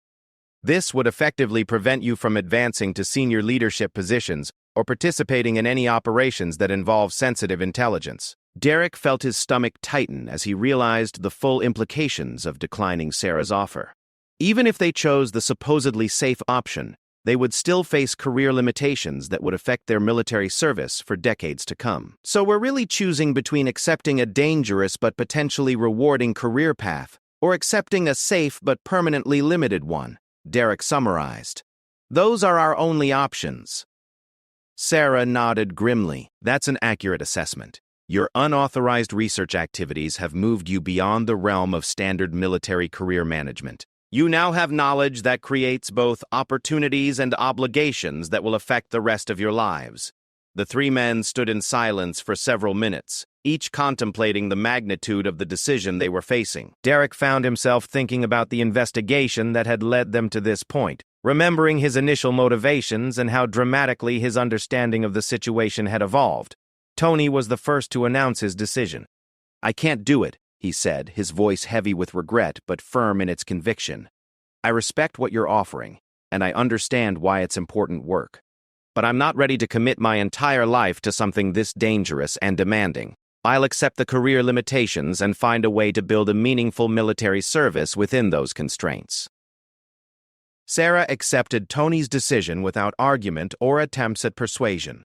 This would effectively prevent you from advancing to senior leadership positions or participating in any operations that involve sensitive intelligence. Derek felt his stomach tighten as he realized the full implications of declining Sarah's offer. Even if they chose the supposedly safe option, they would still face career limitations that would affect their military service for decades to come. So we're really choosing between accepting a dangerous but potentially rewarding career path or accepting a safe but permanently limited one, Derek summarized. Those are our only options. Sarah nodded grimly. That's an accurate assessment. Your unauthorized research activities have moved you beyond the realm of standard military career management. You now have knowledge that creates both opportunities and obligations that will affect the rest of your lives. The three men stood in silence for several minutes, each contemplating the magnitude of the decision they were facing. Derek found himself thinking about the investigation that had led them to this point, remembering his initial motivations and how dramatically his understanding of the situation had evolved. Tony was the first to announce his decision. "I can't do it," he said, his voice heavy with regret but firm in its conviction. "I respect what you're offering, and I understand why it's important work. But I'm not ready to commit my entire life to something this dangerous and demanding. I'll accept the career limitations and find a way to build a meaningful military service within those constraints." Sarah accepted Tony's decision without argument or attempts at persuasion.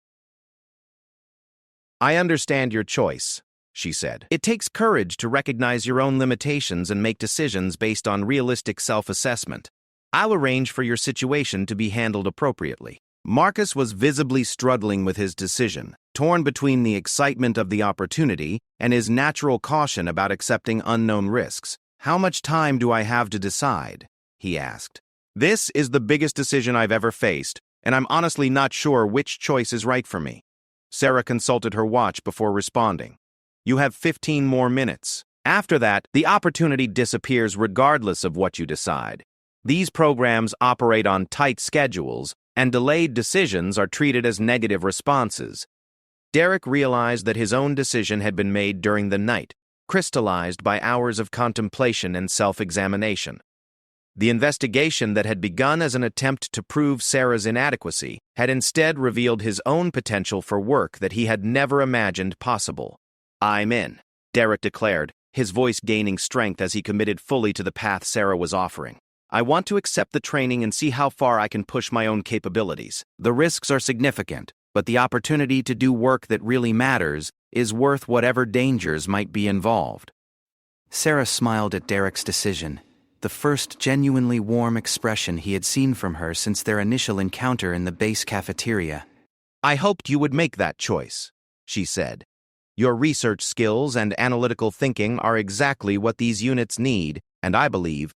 "I understand your choice," she said. "It takes courage to recognize your own limitations and make decisions based on realistic self-assessment. I'll arrange for your situation to be handled appropriately." Marcus was visibly struggling with his decision, torn between the excitement of the opportunity and his natural caution about accepting unknown risks. "How much time do I have to decide?" he asked. "This is the biggest decision I've ever faced, and I'm honestly not sure which choice is right for me." Sarah consulted her watch before responding. "You have 15 more minutes. After that, the opportunity disappears regardless of what you decide. These programs operate on tight schedules, and delayed decisions are treated as negative responses." Derek realized that his own decision had been made during the night, crystallized by hours of contemplation and self-examination. The investigation that had begun as an attempt to prove Sarah's inadequacy had instead revealed his own potential for work that he had never imagined possible. "I'm in," Derek declared, his voice gaining strength as he committed fully to the path Sarah was offering. "I want to accept the training and see how far I can push my own capabilities. The risks are significant, but the opportunity to do work that really matters is worth whatever dangers might be involved." Sarah smiled at Derek's decision, the first genuinely warm expression he had seen from her since their initial encounter in the base cafeteria. "I hoped you would make that choice," she said. "Your research skills and analytical thinking are exactly what these units need, and I believe